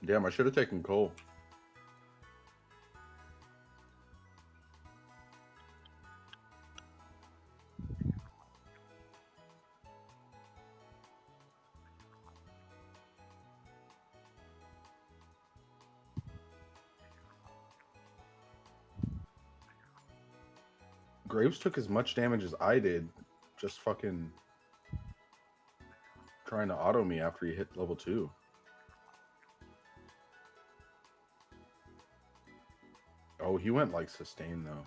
Damn, I should have taken Cole. Graves took as much damage as I did, just fucking trying to auto me after he hit level 2. Oh, he went like sustain though.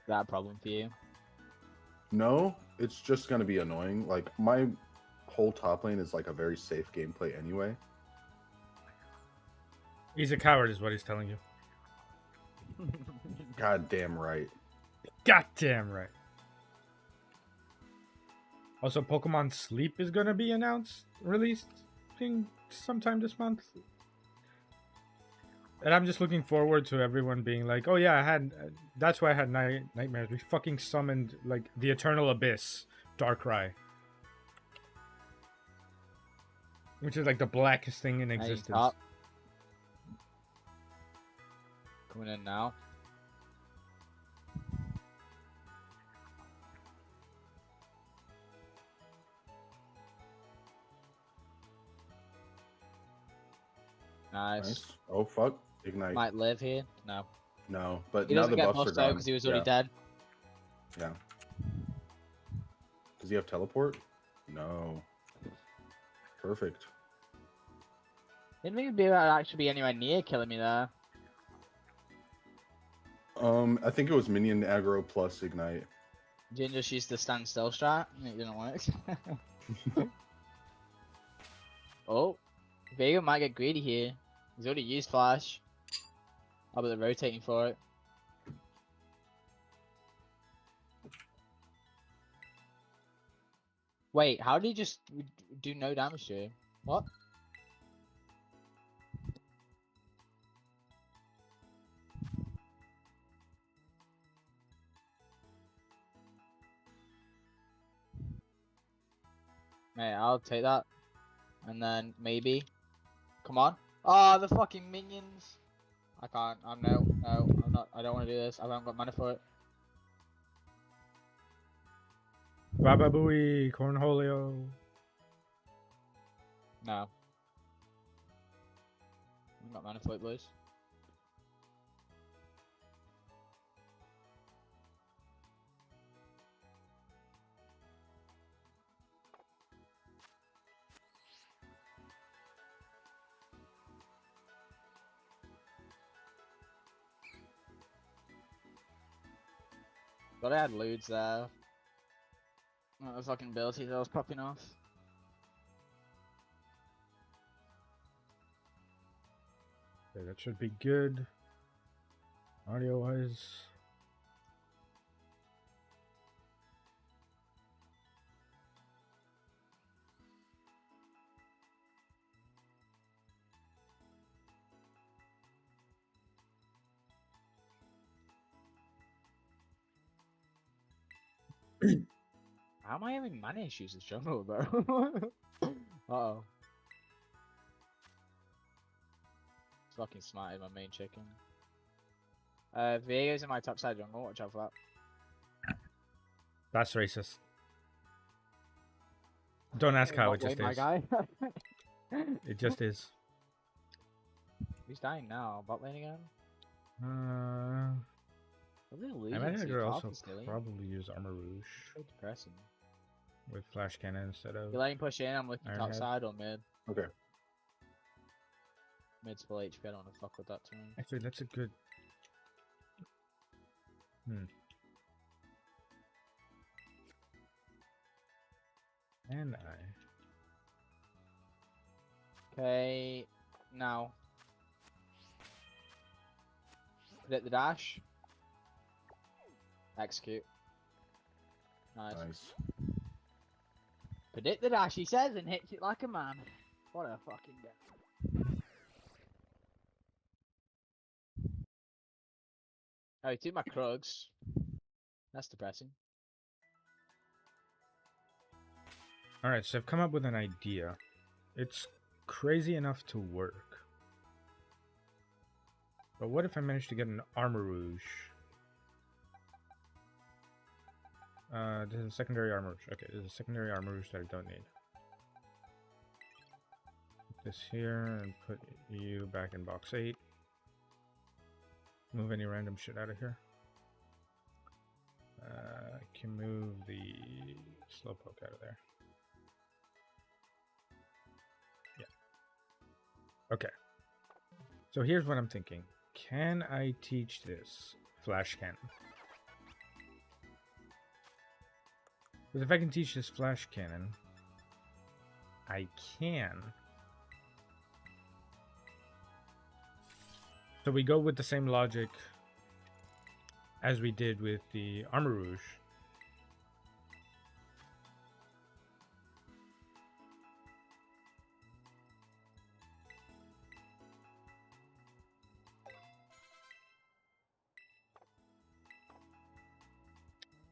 That problem for you? No, it's just gonna be annoying. Like my whole top lane is like a very safe gameplay anyway. He's a coward, is what he's telling you. God damn right. Goddamn right. Also, Pokemon Sleep is gonna be released sometime this month. And I'm just looking forward to everyone being like, "Oh yeah, that's why I had nightmares. We fucking summoned like the Eternal Abyss, Darkrai, which is like the blackest thing in existence." Top. Coming in now. Nice. Oh fuck! Ignite. Might live here. No. No, but He now doesn't the get buffs are buffed though gone because he was already dead. Yeah. Does he have teleport? No. Perfect. Didn't even be able to actually be anywhere near killing me there. I think it was minion aggro plus ignite. Didn't just use the standstill strat. It didn't work. Oh, Vega might get greedy here. He's already used flash. How about the rotating for it? Wait, how did he just do no damage to him? What? Hey, I'll take that. And then maybe. Come on. Oh, the fucking minions. I can't. No, I'm not. I don't want to do this. I haven't got mana for it. Baba Booey, Cornholio. No. I've got mana for it, boys. Gotta add loods there. Not the fucking abilities I was popping off. Okay, that should be good. Audio wise. How am I having mana issues as jungle, bro? Uh-oh. Fucking smarted my main chicken. Viego's in my top side jungle, watch out for that. That's racist. Don't ask how, it just my is. guy. It just is. He's dying now. Bot lane again? I might have to also probably use Armor Rouge So depressing. with Flash Cannon instead of... You let him push in, I'm looking Iron top Head. side or mid. Okay. Mid's full HP, I don't want to fuck with that too. Actually, that's a good... And Okay, now. Predict the dash. Execute. Nice. Predict the dash, he says, and hits it like a man. What a fucking guy. Oh, he took my Krugs. That's depressing. Alright, so I've come up with an idea. It's crazy enough to work. But what if I manage to get an armor rouge? This is a secondary armor rouge. Okay, this is a secondary armor rouge that I don't need. Put this here and put you back in box 8. Move any random shit out of here. I can move the slowpoke out of there. Yeah. Okay. So here's what I'm thinking. Can I teach this flash cannon? Because if I can teach this flash cannon, I can. So we go with the same logic as we did with the armor rouge.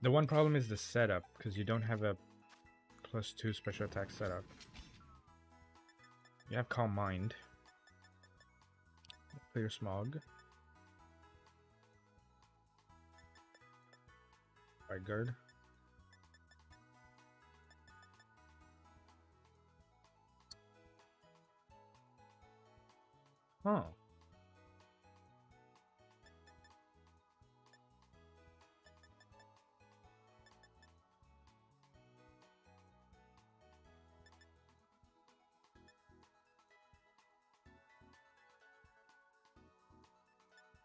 The one problem is the setup, because you don't have a +2 special attack setup. You have Calm Mind. Clear Smog. Right guard. Oh.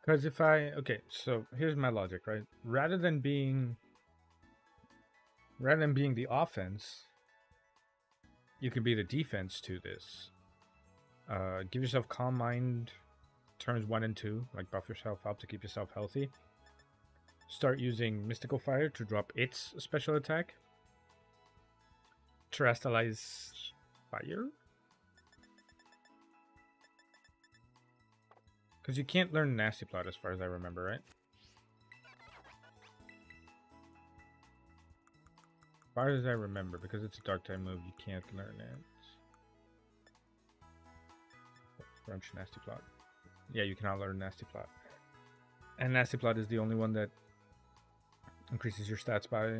Because if I... Okay, so here's my logic, right? Rather than being the offense, you could be the defense to this. Give yourself Calm Mind turns 1 and 2, like buff yourself up to keep yourself healthy. Start using Mystical Fire to drop its special attack. Terrestrialize Fire? Because you can't learn Nasty Plot as far as I remember, right? As far as I remember, because it's a dark type move, you can't learn it. Crunch Nasty Plot. Yeah, you cannot learn Nasty Plot. And Nasty Plot is the only one that increases your stats by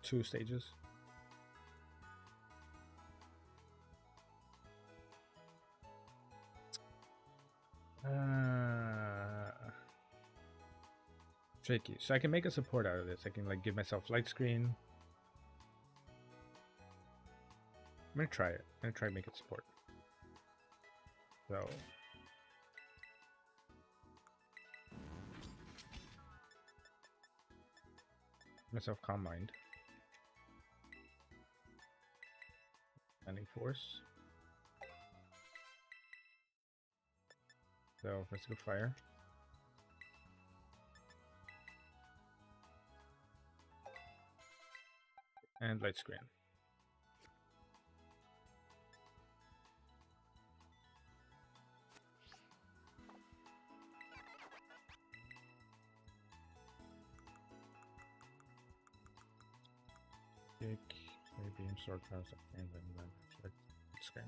2 stages. Tricky. So I can make a support out of this. I can like give myself light screen. I'm gonna try it. I'm gonna try to make it support. So myself Calm Mind. Landing Force. So let's go Fire. And light screen. Kick, beam, sword, cross, and then light screen.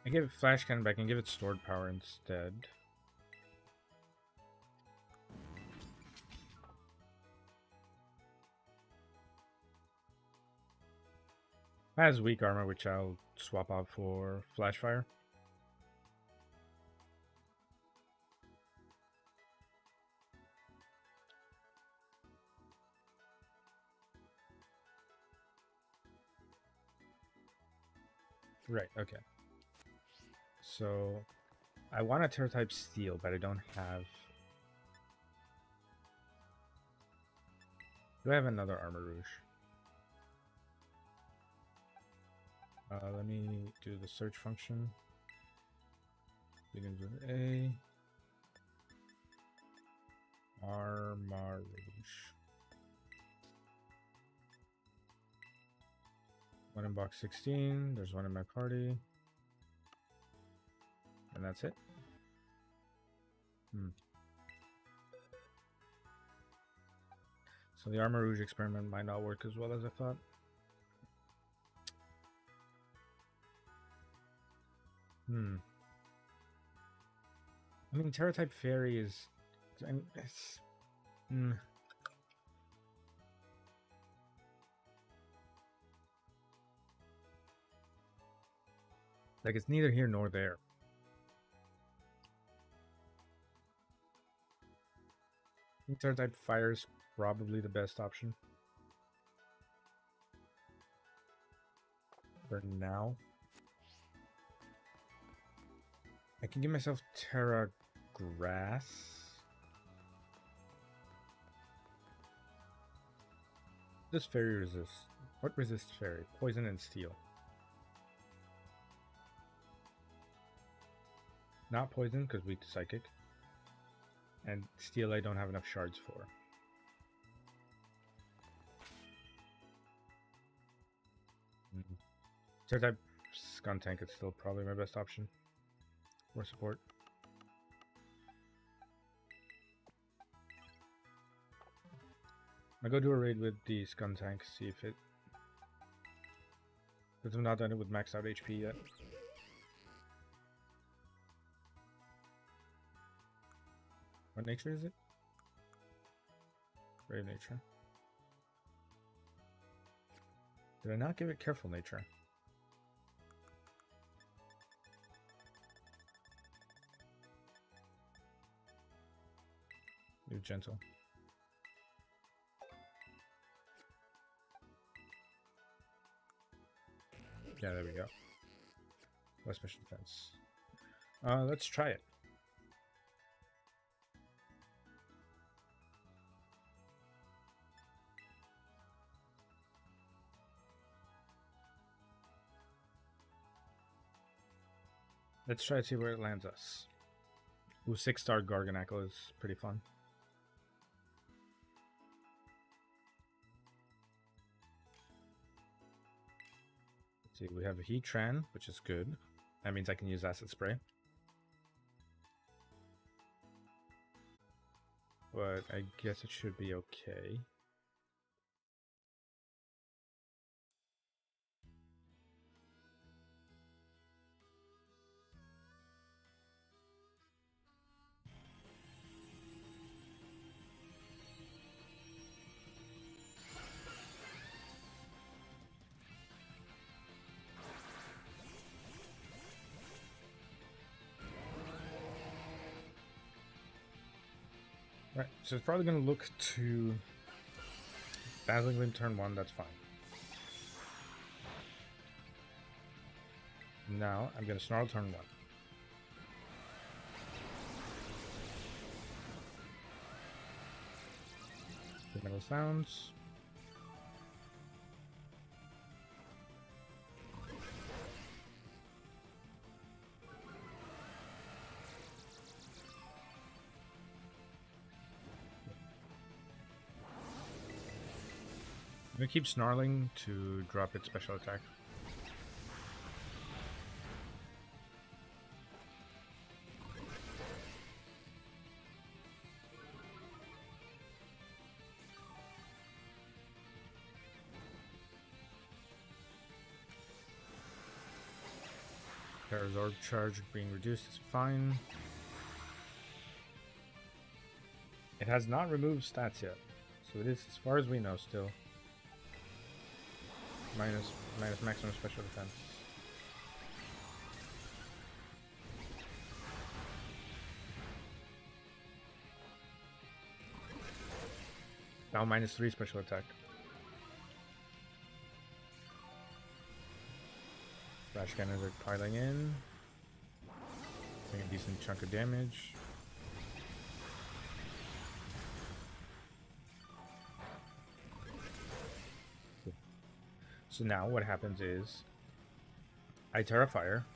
I give it Flash Cannon, but I can give it Stored Power instead. It has weak armor, which I'll swap out for Flash Fire. Right, okay. So, I want a Terror type Steel, but I don't have... Do I have another Armor Rouge? Let me do the search function. Begins with A. Armor Rouge. One in box 16. There's one in my party. And that's it. So the Armor Rouge experiment might not work as well as I thought. I mean, Terra type Fairy is... it's... Like, it's neither here nor there. I think Terra type Fire is probably the best option. For now. I can give myself Terra Grass. This Fairy resists. What resists Fairy? Poison and Steel. Not Poison, because weak to Psychic. And Steel I don't have enough shards for. Terra type Skuntank is still probably my best option. More support. I'll go do a raid with the Skuntank, see if it... Because I've not done it with maxed out HP yet. What nature is it? Brave nature. Did I not give it careful nature? Leave gentle. Yeah, there we go. Less special defense. Let's try it. Let's try to see where it lands us. Ooh, 6-star Garganackle is pretty fun. Let's see, we have a Heatran, which is good. That means I can use Acid Spray. But I guess it should be okay. Right, so it's probably going to look to Dazzling Gleam turn 1, that's fine. Now, I'm going to Snarl turn 1. The metal sounds. I'm gonna keep snarling to drop its special attack. Parasorb charge being reduced is fine. It has not removed stats yet, so it is, as far as we know, still minus maximum special defense. Now -3 special attack. Flash cannons are piling in. Doing a decent chunk of damage. So now what happens is I Terra Fire.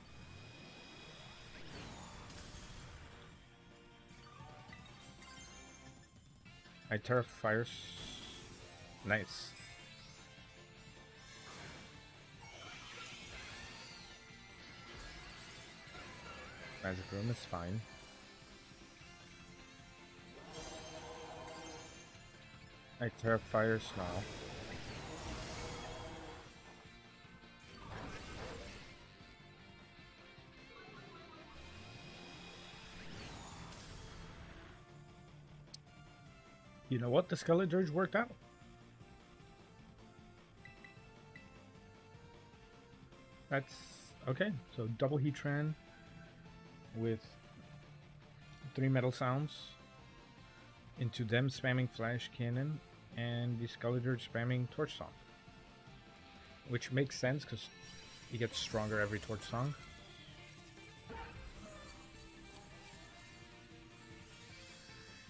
I Terra Fire. Nice. Magic Room is fine. I Terra Fire Snarl. You know what? The Skeledirge worked out. That's okay. So double Heatran with 3 Metal Sounds into them spamming Flash Cannon and the Skeledirge spamming Torch Song. Which makes sense because he gets stronger every Torch Song.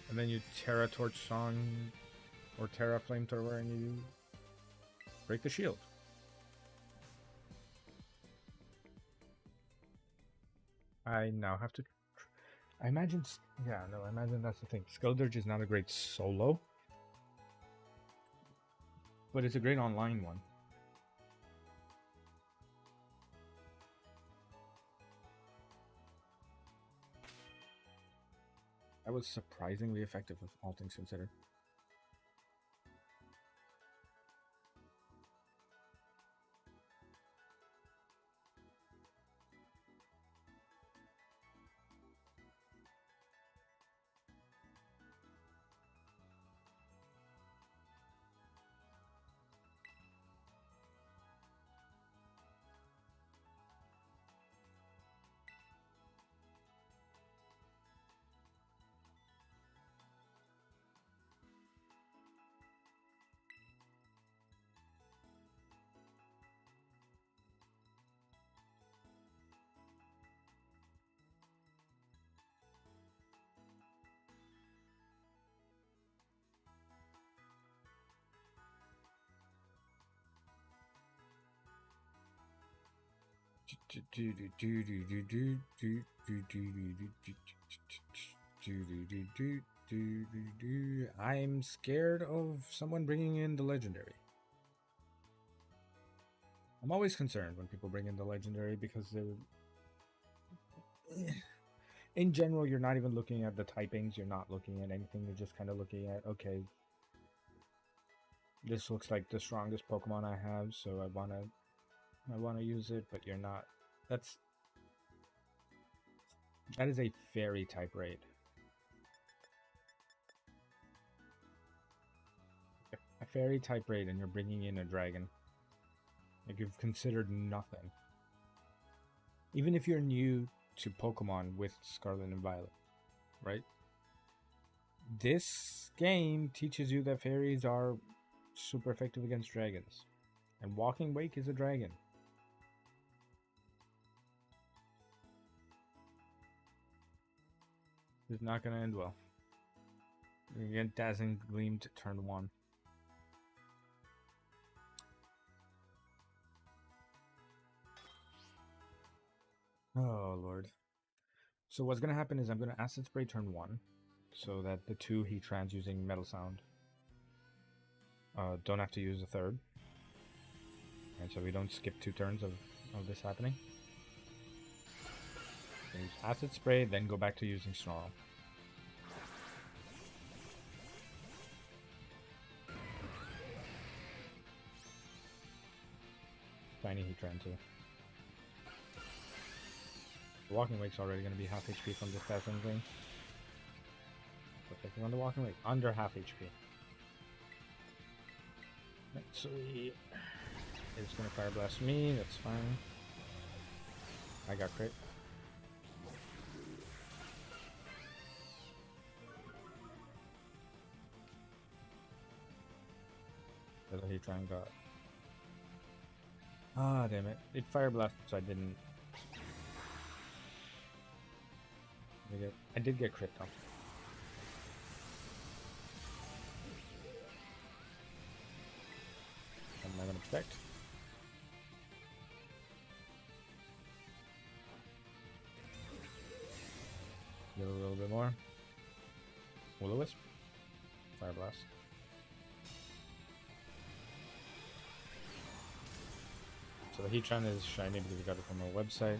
And then you Terra Torch Song or Terra Flamethrower and you break the shield. I now have to... I imagine... Yeah, no, I imagine that's the thing. Skeledirge is not a great solo. But it's a great online one. That was surprisingly effective, with all things considered. I'm scared of someone bringing in the legendary. I'm always concerned when people bring in the legendary because in general, you're not even looking at the typings. You're not looking at anything. You're just kind of looking at, okay, this looks like the strongest Pokemon I have, so I wanna use it, but you're not. That is a fairy type raid. A fairy type raid and you're bringing in a dragon. Like, you've considered nothing. Even if you're new to Pokemon with Scarlet and Violet, right? This game teaches you that fairies are super effective against dragons. And Walking Wake is a dragon. It's not going to end well. You're going to get Dazzling Gleam to turn 1. Oh, Lord. So what's going to happen is I'm going to Acid Spray turn 1, so that the 2 Heatrans using Metal Sound don't have to use a third. And so we don't skip 2 turns of this happening. Use Acid Spray, then go back to using Snarl. Tiny Heatran too. The Walking Wake's already going to be half HP from this Dazzling Gleam. Protecting on the Walking Wake, under half HP. So it's going to Fire Blast me, that's fine. I got crit. The other Heatran got... Ah, damn it. It Fire Blasted, so I didn't... I did get crit though. Am I going to protect? Get a little bit more. Will-O-Wisp. Fire Blast. So the Heatran is shiny because we got it from our website.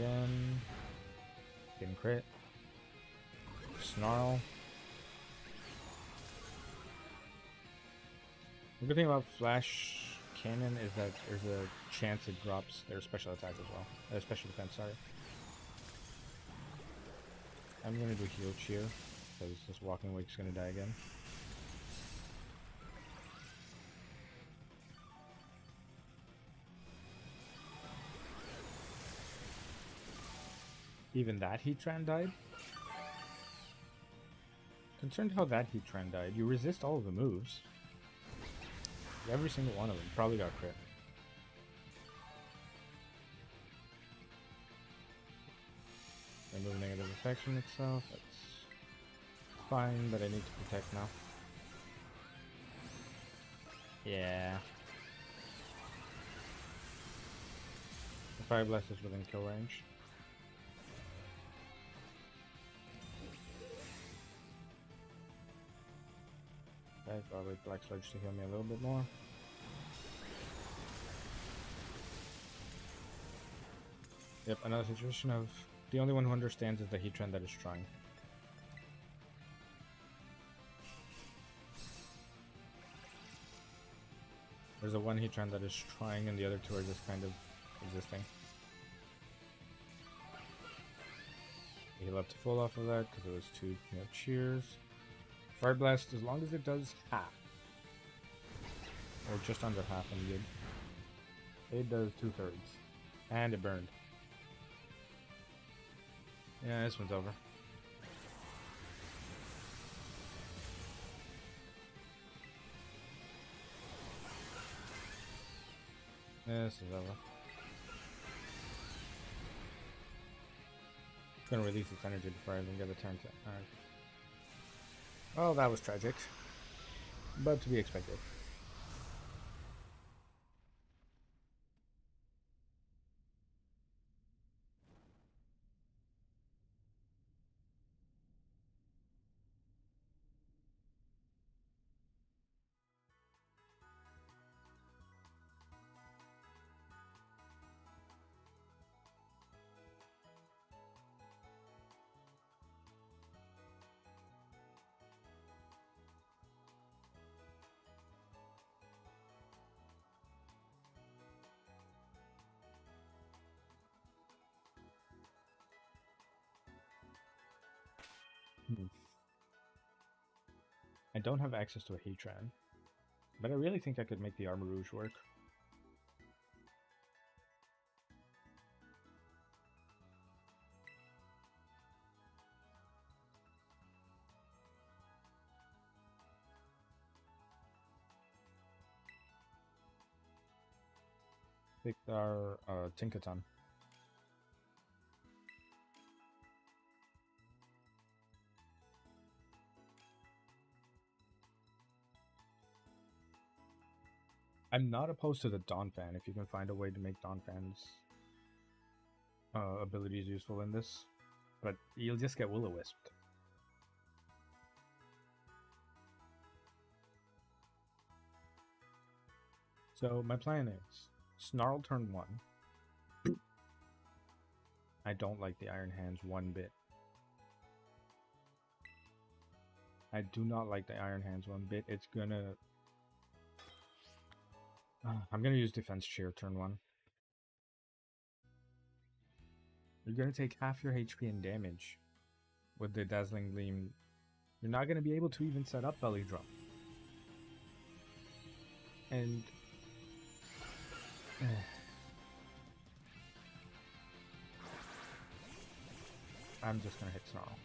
again. Getting crit. Snarl. The good thing about Flash Cannon is that there's a chance it drops their special attack as well. Their special defense, sorry. I'm gonna do Heal Cheer, because this Walking Wake's gonna die again. Even that Heatran died? Concerned how that Heatran died. You resist all of the moves. Every single one of them. Probably got crit. Remove negative effects from itself. That's fine, but I need to protect now. Yeah. The Fire Blast is within kill range. Okay, I'll wait Black Sludge to heal me a little bit more. Yep, another situation of the only one who understands is the Heatran that is trying. There's a one Heatran that is trying and the other two are just kind of existing. Heal up to full off of that because it was two cheers. Fire Blast, as long as it does half, or just under half, I'm good. It does 2/3, and it burned. Yeah, this one's over. This is over. It's gonna release its energy before I even get a turn to. Alright. Well, that was tragic, but to be expected. I don't have access to a Heatran, but I really think I could make the Armor Rouge work. Picked our Tinkaton. I'm not opposed to the Donphan if you can find a way to make Donphan's abilities useful in this, but you'll just get Will-O-Wisped. So my plan is Snarl turn 1. I don't like the Iron Hands one bit. I do not like the Iron Hands one bit. It's gonna... I'm gonna use Defense Cheer turn 1. You're gonna take half your HP and damage with the Dazzling Gleam. You're not gonna be able to even set up Belly Drum. And... I'm just gonna hit Snarl.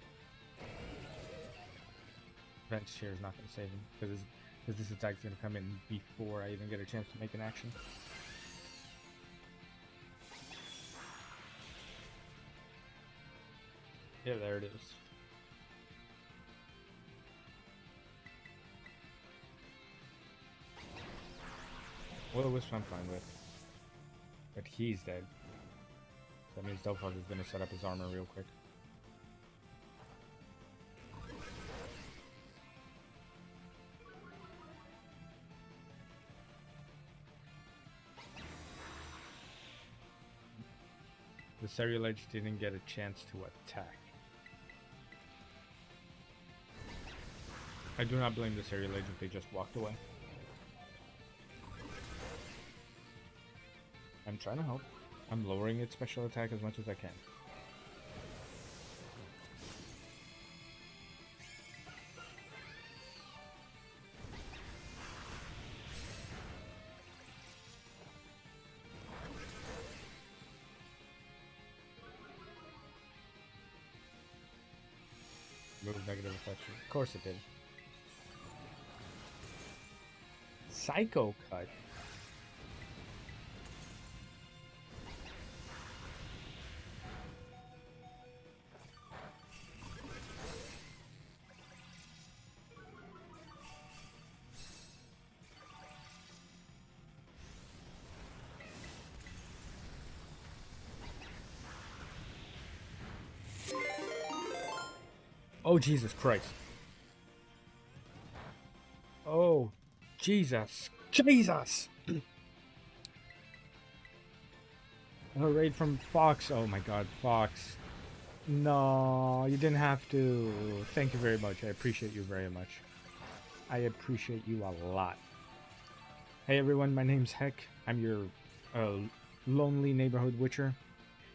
Defense Cheer is not gonna save him, because this attack's gonna come in before I even get a chance to make an action. Yeah, there it is. Will-O-Wisp I'm fine with. But he's dead. So that means Delphox is gonna set up his armor real quick. The Ceruledge didn't get a chance to attack. I do not blame the Ceruledge if they just walked away. I'm trying to help. I'm lowering its special attack as much as I can. Move negative effects. Of course it did. Psycho Cut. Oh, Jesus Christ. Oh, Jesus. Jesus! A raid from Fox. Oh my god, Fox. No, you didn't have to. Thank you very much. I appreciate you very much. I appreciate you a lot. Hey everyone, my name's Heck. I'm your lonely neighborhood witcher.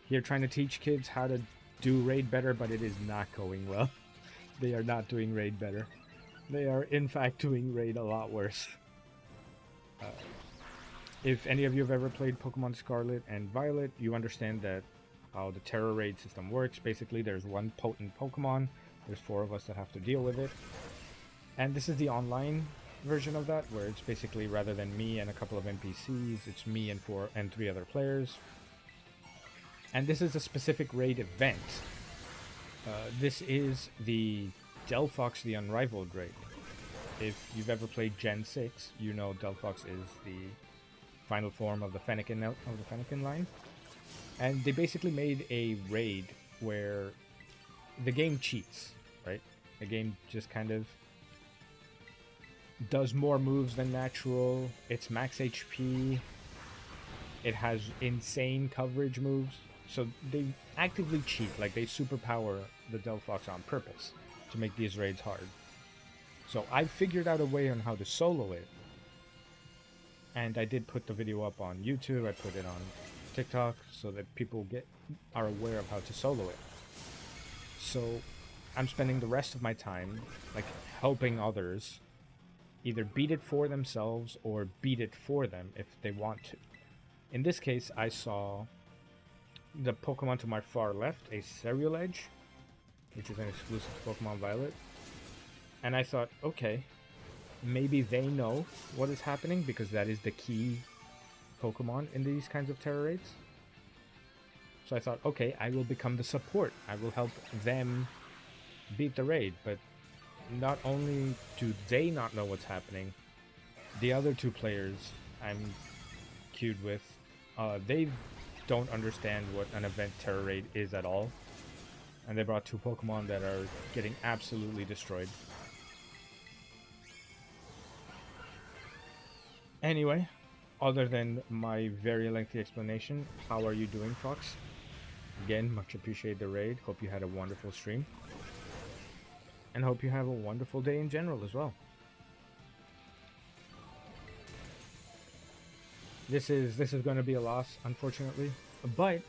Here trying to teach kids how to do raid better, but it is not going well. They are not doing raid better. They are in fact doing raid a lot worse. If any of you have ever played Pokemon Scarlet and Violet, you understand that how the Terra raid system works. Basically, there's one potent Pokemon. There's 4 of us that have to deal with it. And this is the online version of that, where it's basically, rather than me and a couple of NPCs, it's me and 3 other players. And this is a specific raid event. This is the Delphox the Unrivaled raid. If you've ever played Gen 6, you know Delphox is the final form of the Fennekin line. And they basically made a raid where the game cheats, right? The game just kind of does more moves than natural. It's max HP. It has insane coverage moves. So they actively cheat, like they superpower the Delphox on purpose to make these raids hard. So I figured out a way on how to solo it. And I did put the video up on YouTube, I put it on TikTok, so that people are aware of how to solo it. So I'm spending the rest of my time like helping others either beat it for themselves or beat it for them if they want to. In this case, I saw the Pokemon to my far left, a Ceruledge, which is an exclusive to Pokemon Violet. And I thought, okay, maybe they know what is happening, because that is the key Pokemon in these kinds of Terra raids. So I thought, okay, I will become the support. I will help them beat the raid. But not only do they not know what's happening, the other 2 players I'm queued with, they don't understand what an event Terra raid is at all. And they brought 2 Pokemon that are getting absolutely destroyed. Anyway, other than my very lengthy explanation, how are you doing, Fox? Again, much appreciate the raid. Hope you had a wonderful stream. And hope you have a wonderful day in general as well. This is going to be a loss, unfortunately. But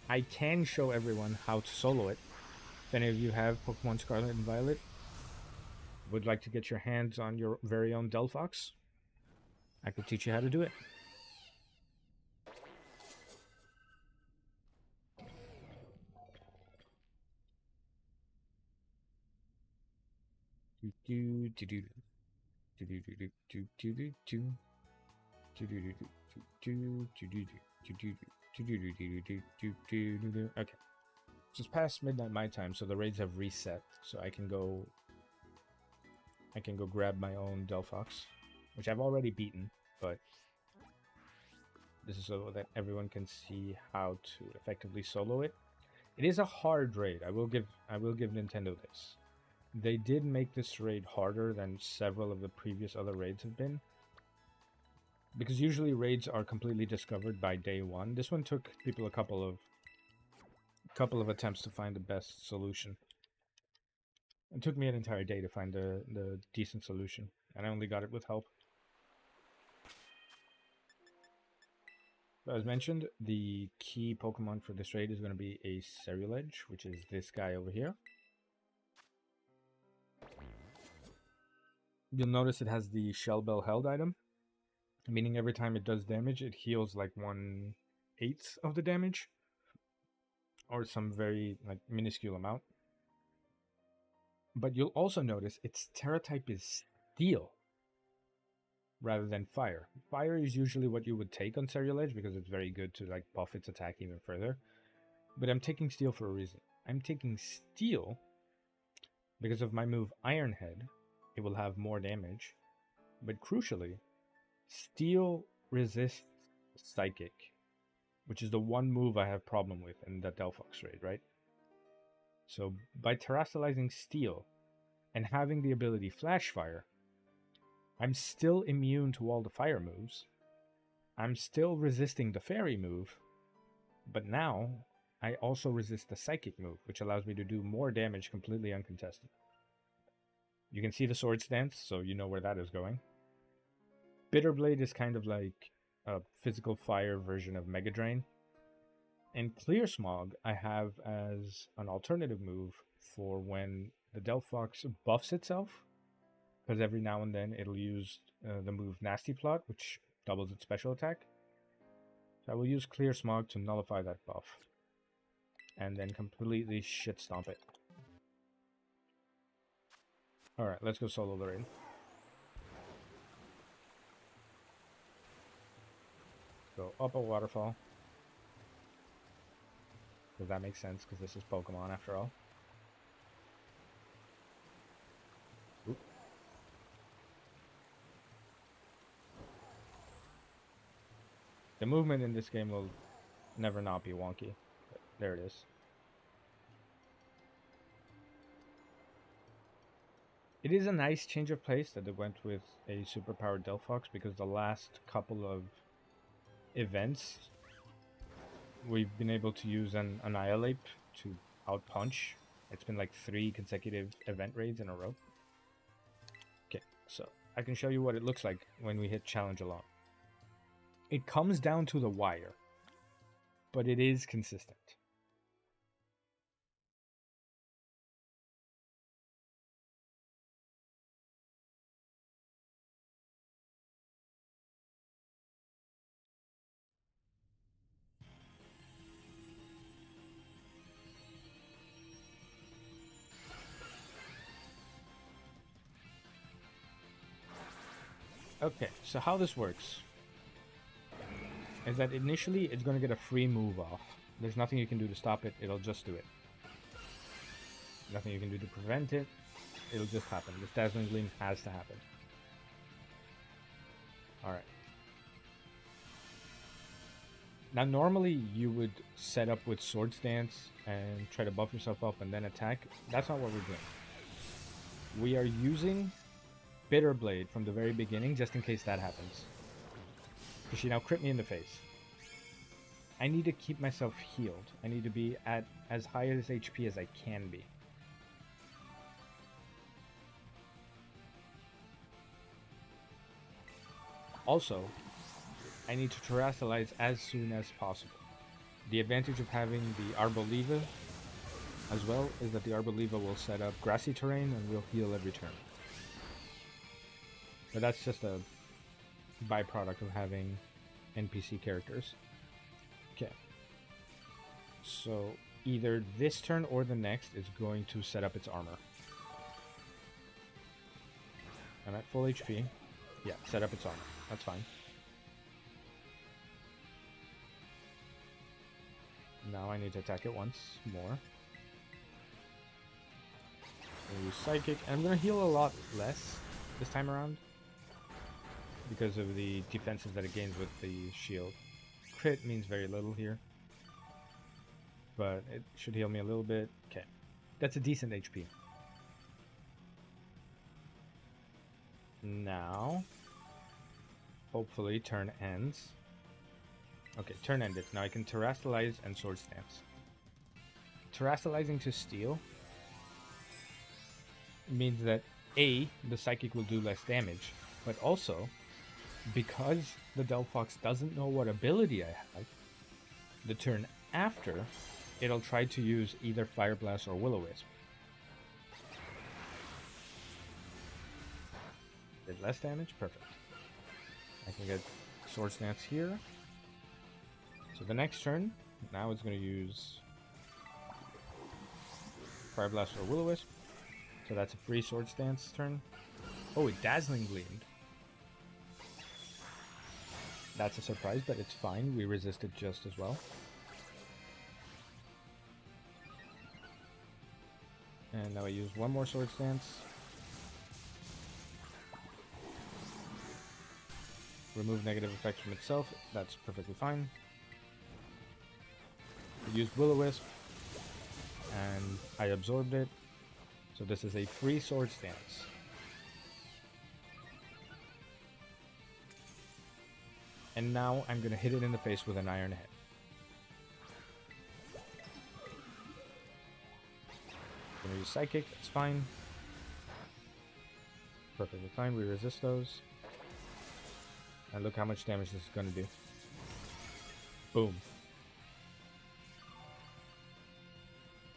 I can show everyone how to solo it. If any of you have Pokemon Scarlet and Violet, would like to get your hands on your very own Delphox, I could teach you how to do it. Okay. Just past midnight my time, so the raids have reset, so I can go grab my own Delphox, which I've already beaten, but this is so that everyone can see how to effectively solo it. It is a hard raid. I will give Nintendo this. They did make this raid harder than several of the previous other raids have been. Because usually raids are completely discovered by day 1. This one took people a couple of attempts to find the best solution. It took me an entire day to find the decent solution, and I only got it with help. So as mentioned, the key Pokemon for this raid is going to be a Cerulege, which is this guy over here. You'll notice it has the Shell Bell held item, meaning every time it does damage, it heals like 1/8 of the damage, or some very like minuscule amount. But you'll also notice its Terra type is Steel rather than Fire. Fire is usually what you would take on Cerulege because it's very good to like buff its attack even further. But I'm taking Steel for a reason. I'm taking Steel because of my move Iron Head. It will have more damage, but crucially, Steel resists Psychic, which is the one move I have problem with in the Delphox raid, right? So by terastallizing Steel and having the ability Flash Fire, I'm still immune to all the fire moves. I'm still resisting the fairy move, but now I also resist the psychic move, which allows me to do more damage completely uncontested. You can see the sword stance, so you know where that is going. Bitterblade is kind of like a physical fire version of Mega Drain. And Clear Smog I have as an alternative move for when the Delphox buffs itself, because every now and then it'll use the move Nasty Plot, which doubles its special attack. So I will use Clear Smog to nullify that buff, and then completely shit stomp it. Alright, let's go solo the raid. Go up a waterfall. Because that makes sense, because this is Pokemon after all. Oop. The movement in this game will never not be wonky. But there it is. It is a nice change of pace that they went with a superpowered Delphox, because the last couple of events we've been able to use an Annihilate to outpunch. It's been like 3 consecutive event raids in a row. Okay, so I can show you what it looks like when we hit challenge alone. It comes down to the wire, but it is consistent. Okay, so how this works is that initially it's going to get a free move off. There's nothing you can do to stop it, it'll just do it. Nothing you can do to prevent it, it'll just happen. This Dazzling Gleam has to happen. Alright. Now normally you would set up with Sword Stance and try to buff yourself up and then attack. That's not what we're doing. We are using Bitter Blade from the very beginning, just in case that happens. Because she now crit me in the face. I need to keep myself healed. I need to be at as high as HP as I can be. Also, I need to terastallize as soon as possible. The advantage of having the Arboliva as well is that the Arboliva will set up grassy terrain and will heal every turn. But that's just a byproduct of having NPC characters. Okay. So either this turn or the next is going to set up its armor. I'm at full HP. Yeah, set up its armor. That's fine. Now I need to attack it once more. I'll use Psychic. And I'm going to heal a lot less this time around, because of the defenses that it gains with the shield. Crit means very little here, but it should heal me a little bit. Okay, that's a decent HP. Now Hopefully turn ends. Okay, turn ended. Now I can terrestrialize and sword stance. Terrestrializing to steel means that A, the psychic will do less damage, but also because the Delphox doesn't know what ability I have, the turn after, it'll try to use either Fire Blast or Will-O-Wisp. Did less damage? Perfect. I can get Sword Stance here. So the next turn, now it's going to use Fire Blast or Will-O-Wisp. So that's a free Sword Stance turn. Oh, it Dazzling Gleamed. That's a surprise, but it's fine. We resisted just as well. And now I use one more Sword Stance. Remove negative effects from itself. That's perfectly fine. I used Will-O-Wisp. And I absorbed it. So this is a free Sword Stance. And now I'm going to hit it in the face with an Iron Head. I'm going to use Psychic, that's fine. Perfectly fine, we resist those. And look how much damage this is going to do. Boom.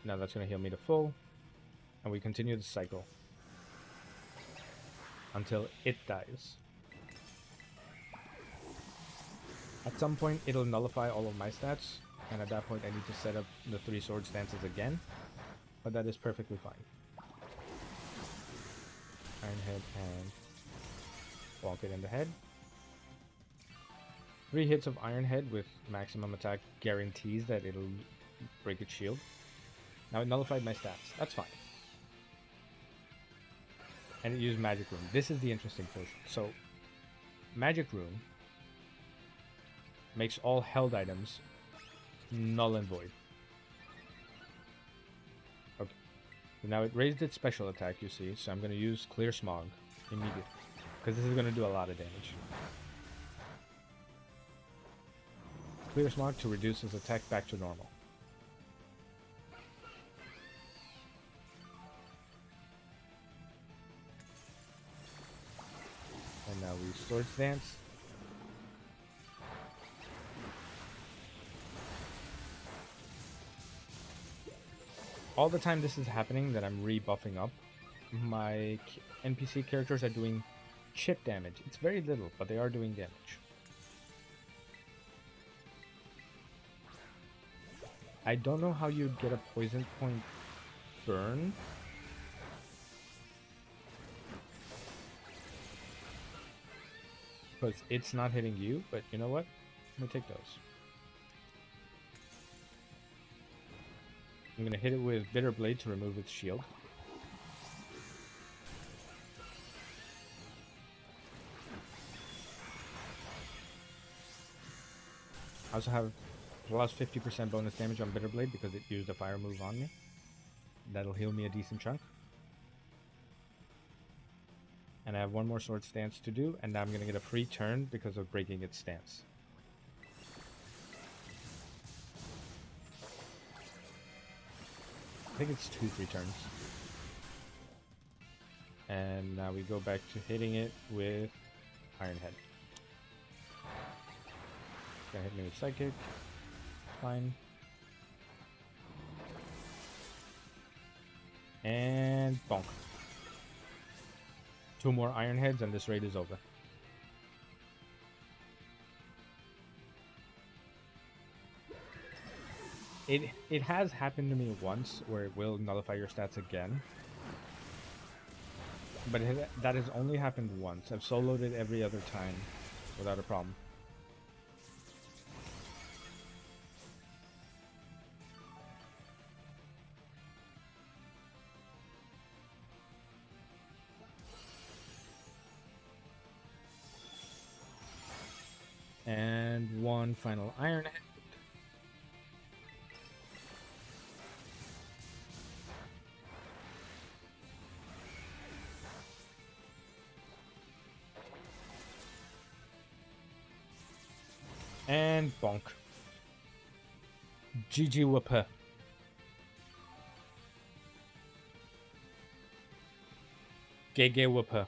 Now that's going to heal me to full. And we continue the cycle. Until it dies. At some point, it'll nullify all of my stats, and at that point I need to set up the 3 sword stances again, but that is perfectly fine. Iron Head and bonk it in the head. 3 hits of Iron Head with maximum attack guarantees that it'll break its shield. Now it nullified my stats, that's fine. And it used Magic Rune. This is the interesting portion. So, Magic Rune makes all held items null and void. Okay. So now it raised its special attack, you see, so I'm going to use Clear Smog immediately. Because this is going to do a lot of damage. Clear Smog to reduce his attack back to normal. And now we Sword Stance. All the time this is happening that I'm rebuffing up, my NPC characters are doing chip damage. It's very little, but they are doing damage. I don't know how you'd get a poison point burn. Because it's not hitting you, but you know what? I'm gonna take those. I'm gonna hit it with Bitter Blade to remove its shield. I also have plus 50% bonus damage on Bitter Blade because it used a fire move on me. That'll heal me a decent chunk. And I have one more sword stance to do, and now I'm gonna get a free turn because of breaking its stance. I think it's 2-3 turns. And now we go back to hitting it with Iron Head. Gonna hit me with Psychic. Fine. And bonk. 2 more Iron Heads and this raid is over. It has happened to me once where it will nullify your stats again. But that has only happened once. I've soloed it every other time without a problem. And one final Iron Head. And bonk. GG whoopah. GG whoopah.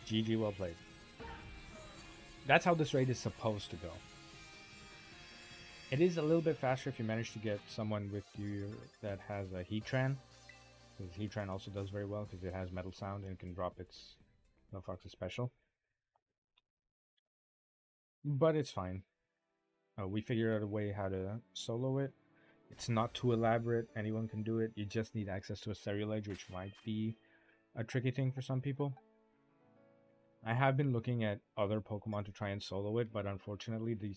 GG well played. That's how this raid is supposed to go. It is a little bit faster if you manage to get someone with you that has a Heatran. Because Heatran also does very well because it has Metal Sound and it can drop its Delphox special. But it's fine. We figured out a way how to solo it. It's not too elaborate. Anyone can do it. You just need access to a Ceruledge, which might be a tricky thing for some people. I have been looking at other Pokemon to try and solo it, but unfortunately the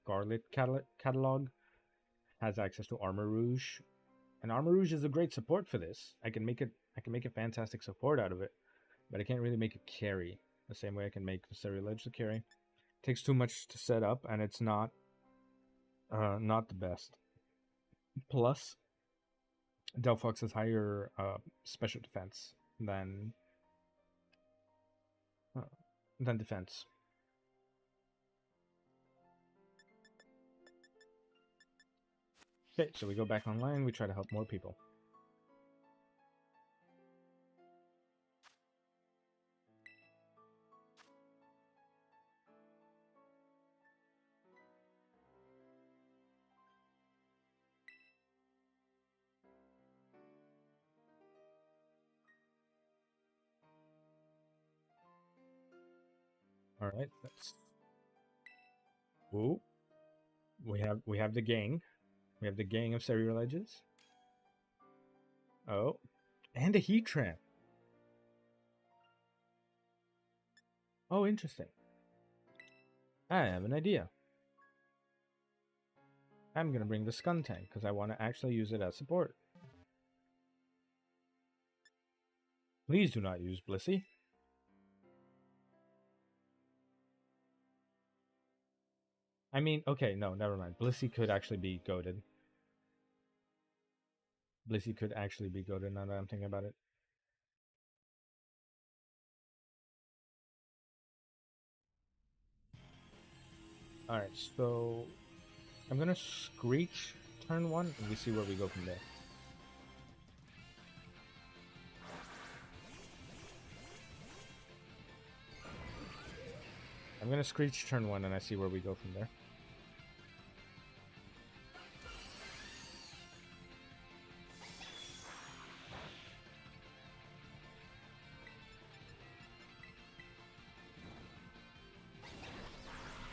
Scarlet catalog has access to Armor Rouge. And Armor Rouge is a great support for this. I can make a fantastic support out of it, but I can't really make it carry the same way I can make the Ceruledge the carry. It takes too much to set up, and it's not the best. Plus, Delphox has higher special defense than defense. Okay, so we go back online. We try to help more people. All right, let's. Ooh, we have the gang. We have the gang of Ceruledges. Oh, and a Heatran. Oh, interesting. I have an idea. I'm gonna bring the Skuntank because I want to actually use it as support. Please do not use Blissey. I mean, okay, no, never mind. Blissey could actually be goated. Blissey could actually be goated now that I'm thinking about it. Alright, so I'm gonna Screech turn 1 and we see where we go from there. I'm gonna Screech turn 1 and I see where we go from there.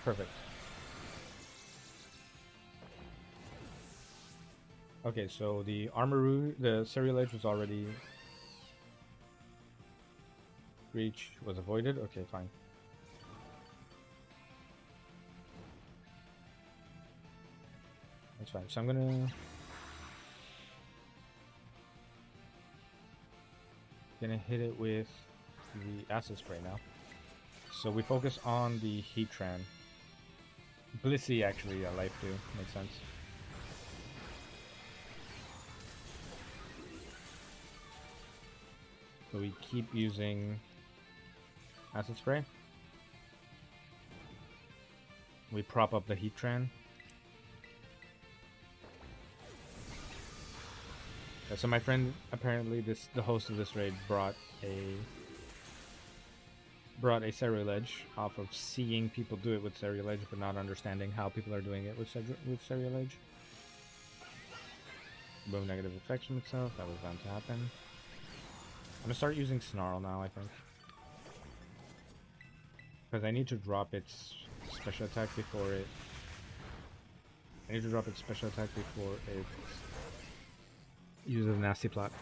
Perfect. Okay, so the the Ceruledge was already... Reach was avoided? Okay, fine. That's fine. So I'm gonna hit it with the Acid Spray now. So we focus on the Heatran. Blissey actually, yeah, Life Dew. Makes sense. So we keep using Acid Spray. We prop up the Heatran. So my friend, apparently the host of this raid, brought a Ceruledge off of seeing people do it with Ceruledge, but not understanding how people are doing it with Ceruledge. Boom, negative effects from itself. That was bound to happen. I'm gonna start using Snarl now, I think, because I need to drop its special attack before it. Uses a Nasty Plot.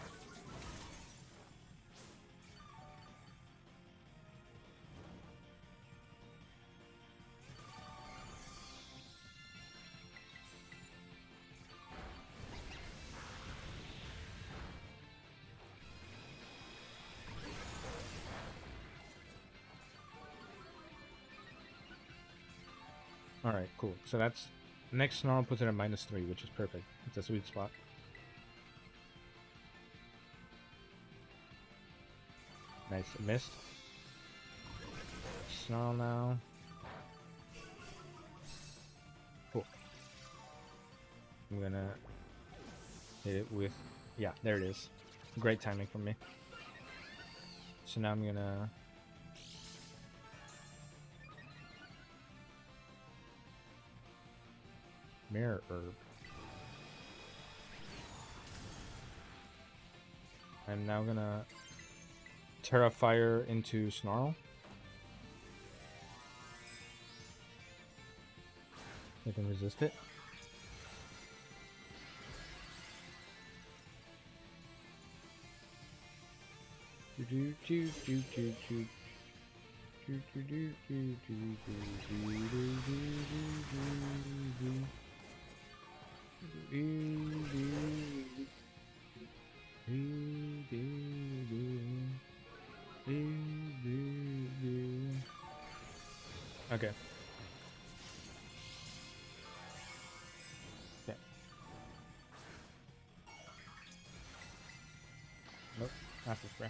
Alright, cool. So that's... Next Snarl puts it at -3, which is perfect. It's a sweet spot. Nice, it missed. Snarl now. I'm gonna hit it with, yeah, there it is. Great timing from me. So now I'm gonna Mirror Herb. I'm now gonna Terra Fire into Snarl. I can resist it. Okay. Okay. Nope. Acid spray.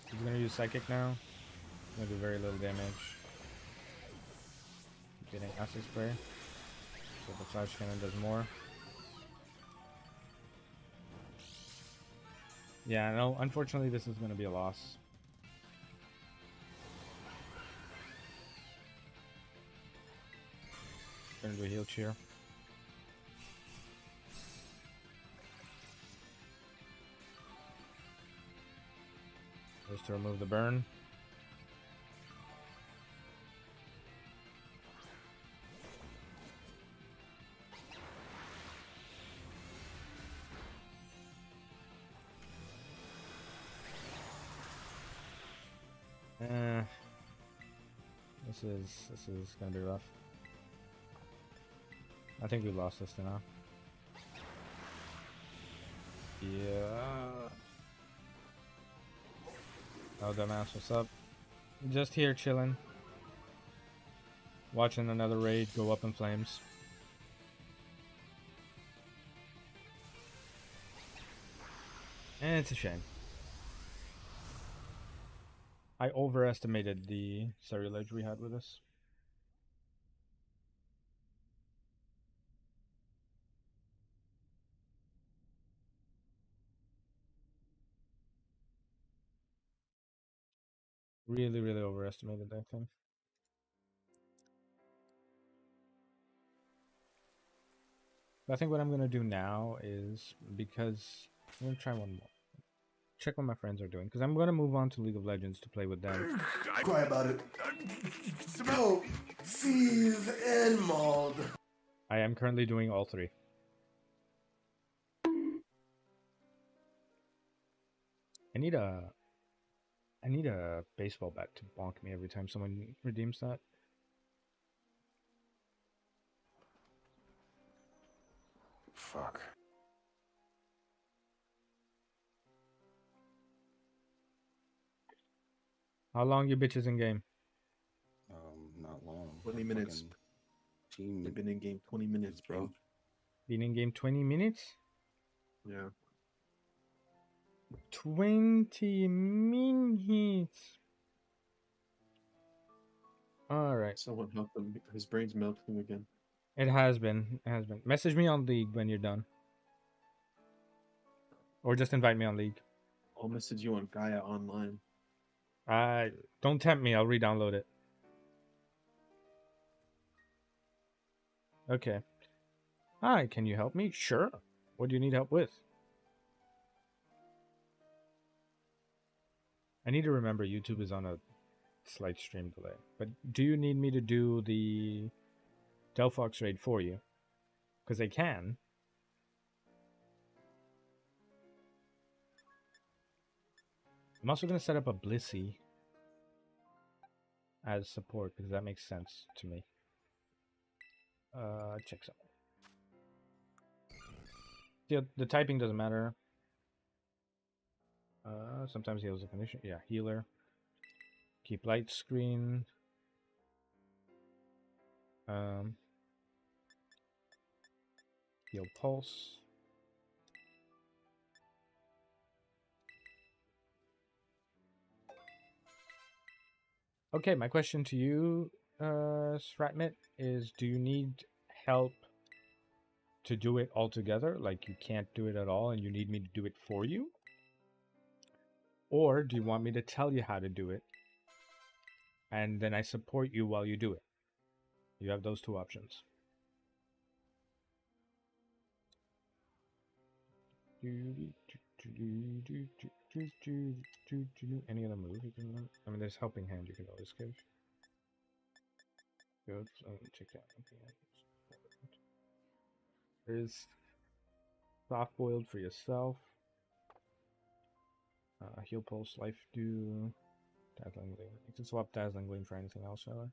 He's gonna use Psychic now. Gonna do very little damage. Getting Acid spray. So the Flash Cannon does more. Yeah, no, unfortunately this is gonna be a loss. Gonna do a heal cheer. Just to remove the burn. This is gonna be rough. I think we lost this now. Yeah. Oh, dumbass, what's up? Just here chilling. Watching another raid go up in flames. And it's a shame. I overestimated the Ceruledge we had with us. Really, really overestimated that thing. I think what I'm going to do now is, because I'm going to try one more. Check what my friends are doing, because I'm going to move on to League of Legends to play with them. Cry about it. Smoke, seize, and mold. I am currently doing all three. I need a baseball bat to bonk me every time someone redeems that. Fuck. How long you bitches in game? Not long. 20 minutes. Team. They've been in game 20 minutes, bro. Been in game 20 minutes? Yeah. 20 minutes. Alright. Someone help him. His brain's melting again. It has been. It has been. Message me on League when you're done. Or just invite me on League. I'll message you on Gaia online. Don't tempt me. I'll re-download it. Okay. Hi, can you help me? Sure. What do you need help with? I need to remember YouTube is on a slight stream delay. But do you need me to do the Delphox raid for you? Because I can. I'm also going to set up a Blissey as support, because that makes sense to me. Check something. The typing doesn't matter. Sometimes heals a condition. Yeah, healer. Keep light screen. Heal pulse. Okay, my question to you, Stratmit, is do you need help to do it all together, like you can't do it at all and you need me to do it for you? Or do you want me to tell you how to do it and then I support you while you do it? You have those two options. Any other move you can learn? I mean, there's Helping Hand you can always give. Good. Take that. There's Soft Boiled for yourself. Heal Pulse, Life Dew, Dazzling Gleam. You can swap Dazzling Gleam for anything else, really.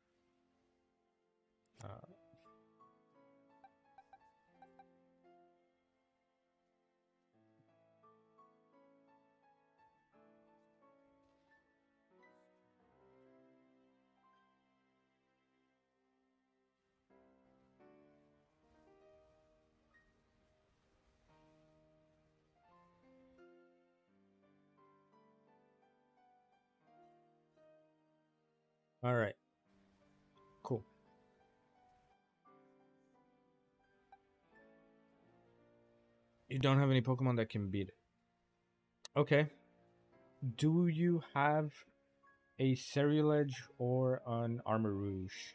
All right. Cool. You don't have any Pokemon that can beat it. Okay. Do you have a Cerulege or an Armor Rouge?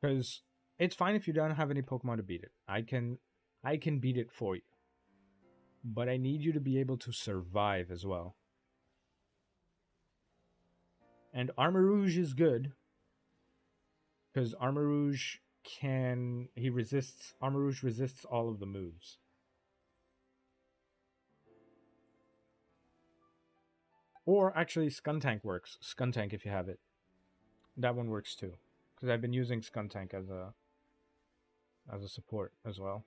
Because it's fine if you don't have any Pokemon to beat it. I can beat it for you. But I need you to be able to survive as well. And Armor Rouge is good. Because Armor Rouge resists all of the moves. Or actually Skuntank works. Skuntank if you have it. That one works too. Because I've been using Skuntank as a support as well.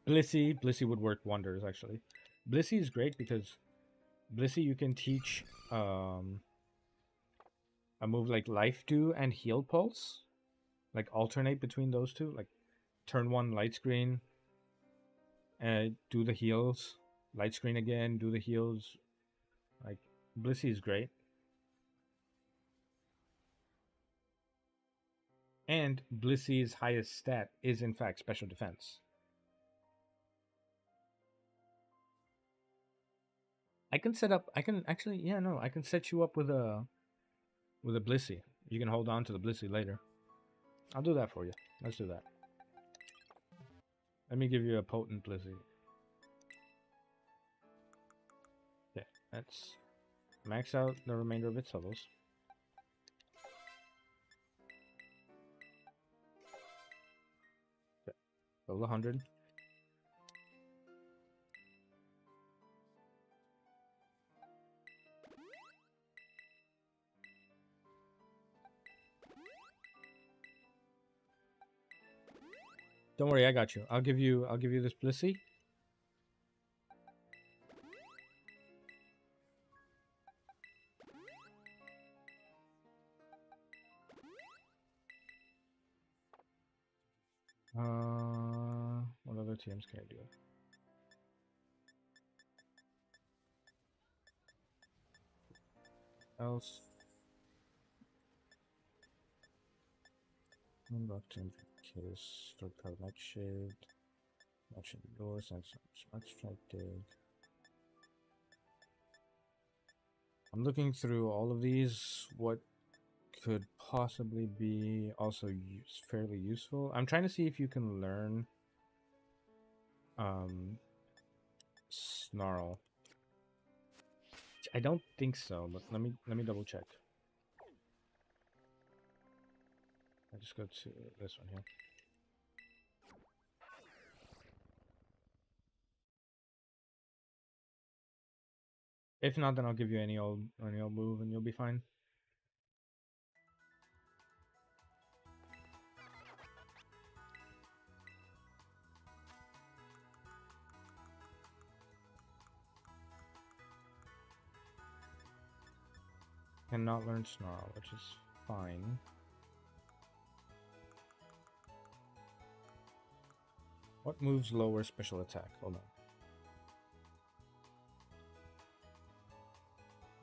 Blissey would work wonders actually. Blissey is great because Blissey you can teach a move like Life Dew and Heal Pulse. Like alternate between those two. Like turn 1 Light Screen and do the heals. Light Screen again, do the heals. Like Blissey is great. And Blissey's highest stat is in fact Special Defense. I can set you up with a Blissey. You can hold on to the Blissey later. I'll do that for you. Let's do that. Let me give you a potent Blissey. Okay, let's max out the remainder of its levels. Okay, level 100. Don't worry, I got you. I'll give you this Blissey. What other TMs can I do? Else. Unlock case, third card Nightshade, Nightshade Door, Smart Strike Dig. I'm looking through all of these. What could possibly be also fairly useful? I'm trying to see if you can learn Snarl. I don't think so, but let me double check. I just go to this one here. If not, then I'll give you any old move and you'll be fine. Cannot learn Snarl, which is fine. What moves lower special attack? Hold on.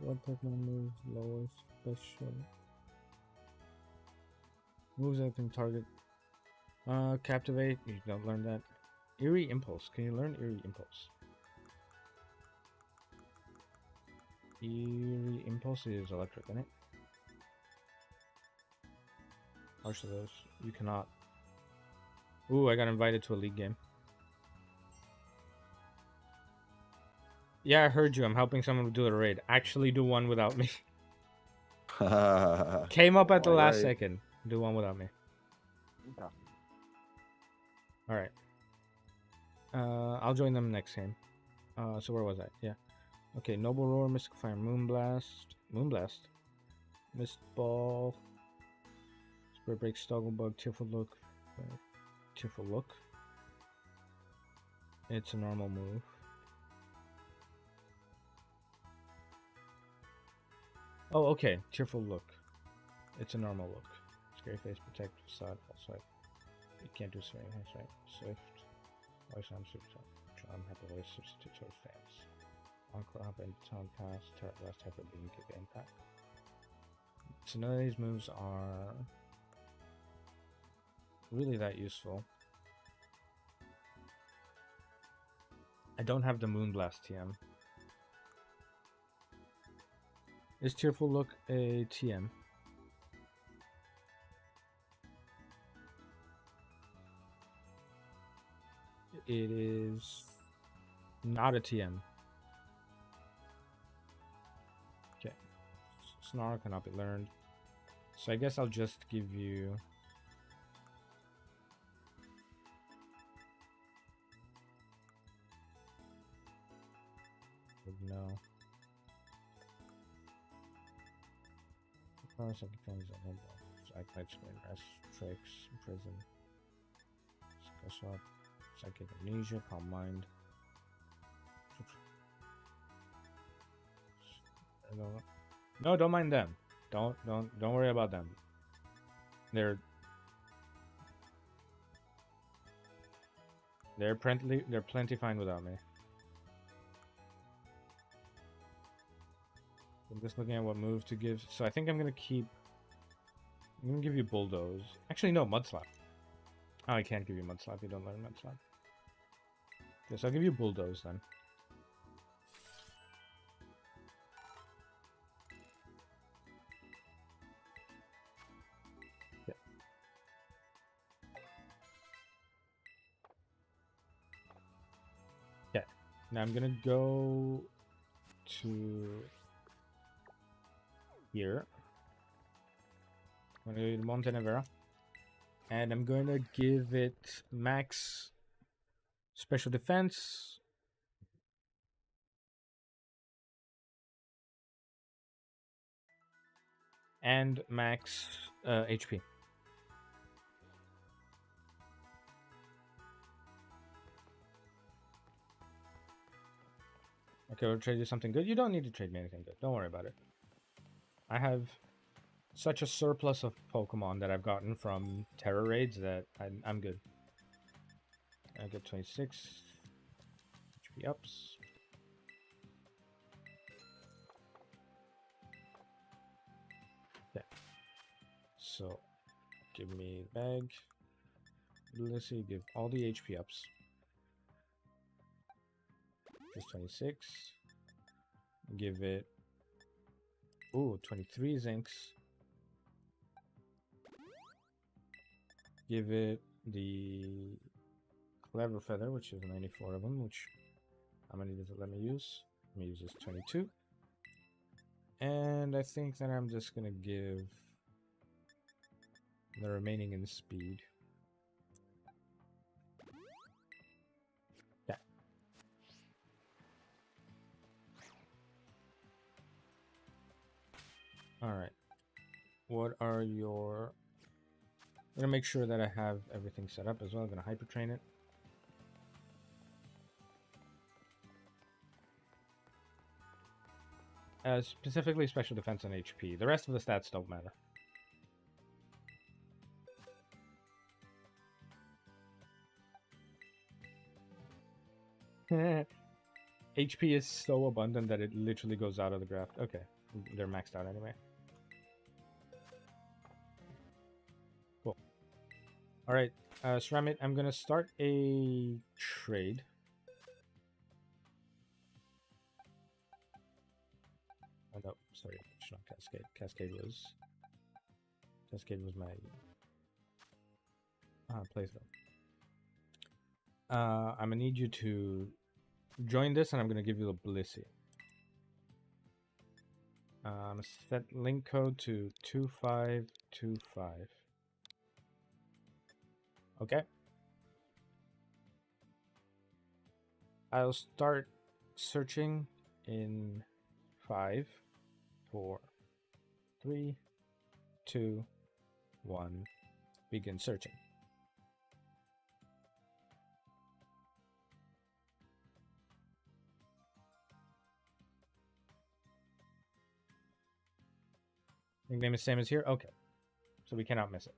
What Pokemon moves lower special? Moves that can target Captivate. You don't learn that. Eerie Impulse. Can you learn Eerie Impulse? Eerie Impulse is electric, isn't it? Most of those. You cannot. Ooh, I got invited to a league game. Yeah, I heard you. I'm helping someone do a raid. Actually, do one without me. Came up at the last Alright. second. Do one without me. Okay. Alright. I'll join them next game. So where was I? Yeah. Okay, Noble Roar, Mystic Fire, Moonblast. Moonblast. Mist Ball. Spirit Break, Stogglebug, Tearful Look. Tearful Look. It's a normal move. Oh, okay. Tearful Look. It's a normal look. Scary Face, Protect, Facade, Swipe. You can't do swing, right? Swift. Voice on Super Charm, Happy Voice, Substitute Sword Stance. Encore, Hop, and Town Pass, Last Hyper Beam, Kick, Impact. So none of these moves are really that useful. I don't have the Moonblast TM. Is Tearful Look a TM? It is not a TM. Okay. Snarl cannot be learned. So I guess I'll just give you... No. Second things Psychic Screen Rest, Tricks, Prison, Discuss Up, Psychic Amnesia, Calm Mind. No, don't mind them. Don't worry about them. They're plenty fine without me. I'm just looking at what move to give. So I think I'm gonna give you Bulldoze. Actually, no, Mudslap. Oh, I can't give you Mudslap. You don't learn Mudslap. Okay, so I'll give you Bulldoze then. Yeah. Yeah. Now I'm gonna go to here. I'm going to Montenevera. And I'm going to give it max special defense. And max HP. Okay, we'll trade you something good. You don't need to trade me anything good. Don't worry about it. I have such a surplus of Pokemon that I've gotten from Terror Raids that I'm good. I get 26 HP ups. Yeah. So, give me the bag. Let's see, give all the HP ups. Just 26. Give it... Ooh, 23 Zinks. Give it the Clever Feather, which is 94 of them, which... How many does it let me use? Let me use this 22. And I think that I'm just gonna give the remaining in speed. Yeah. Alright. What are your... I'm gonna make sure that I have everything set up as well. I'm gonna hyper train it. Specifically special defense and HP. The rest of the stats don't matter. HP is so abundant that it literally goes out of the graph. Okay, they're maxed out anyway. Cool. All right, Shramit, I'm gonna start a trade. Oh no, sorry, it's not Cascade. Cascade was my playthrough. I'm gonna need you to join this, and I'm gonna give you the Blissey. Set link code to 2525. Okay. I'll start searching in 5, 4, 3, 2, 1. Begin searching. Nickname is same as here? Okay. So we cannot miss it.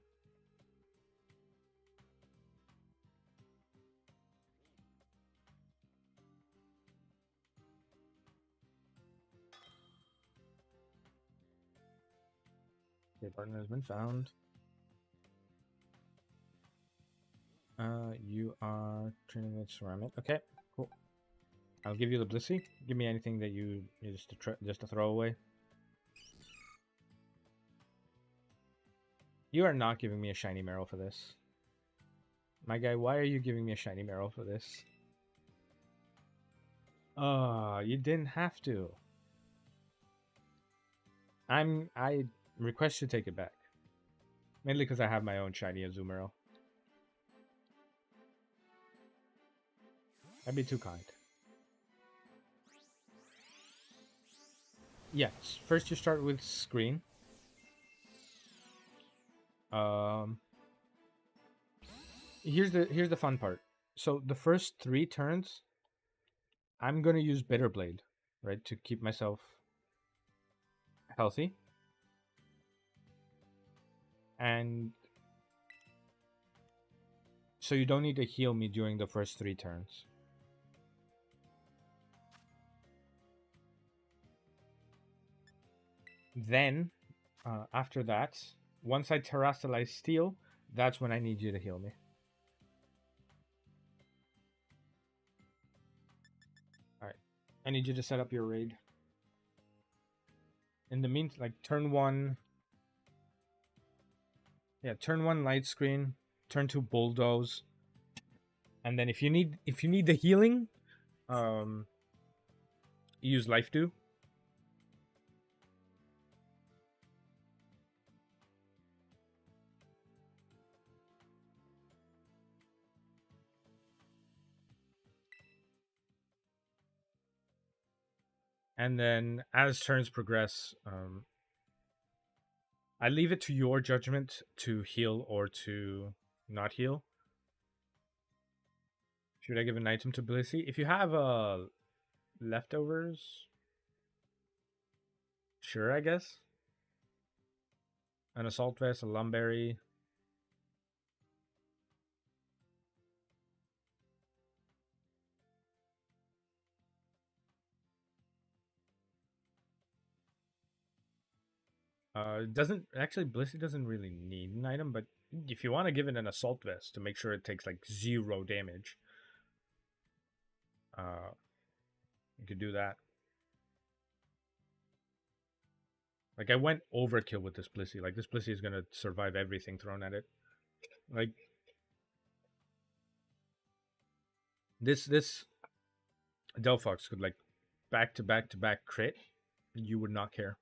Okay, partner has been found. You are training with ceramic. Okay, cool. I'll give you the Blissey. Give me anything that you just to throw away. You are not giving me a shiny Meryl for this. My guy, why are you giving me a shiny Meryl for this? You didn't have to. I request you take it back. Mainly because I have my own shiny Azumarill. That'd be too kind. Yes, first you start with screen. Here's the fun part. So the first 3 turns, I'm gonna use Bitter Blade, right, to keep myself healthy. And so you don't need to heal me during the first 3 turns. Then, after that, once I Terrastalize Steel, that's when I need you to heal me. Alright. I need you to set up your raid. In the meantime, like turn 1... Yeah, turn 1 light screen, turn 2 bulldoze. And then if you need the healing, use Life Dew. And then as turns progress, I leave it to your judgment to heal or to not heal. Should I give an item to Blissey? If you have leftovers, sure, I guess. An Assault Vest, a Lumberry. Doesn't actually Blissey doesn't really need an item, but if you want to give it an Assault Vest to make sure it takes like 0 damage, you could do that. Like I went overkill with this Blissey. Like this Blissey is gonna survive everything thrown at it. Like this Delphox could like back to back crit. You would not care.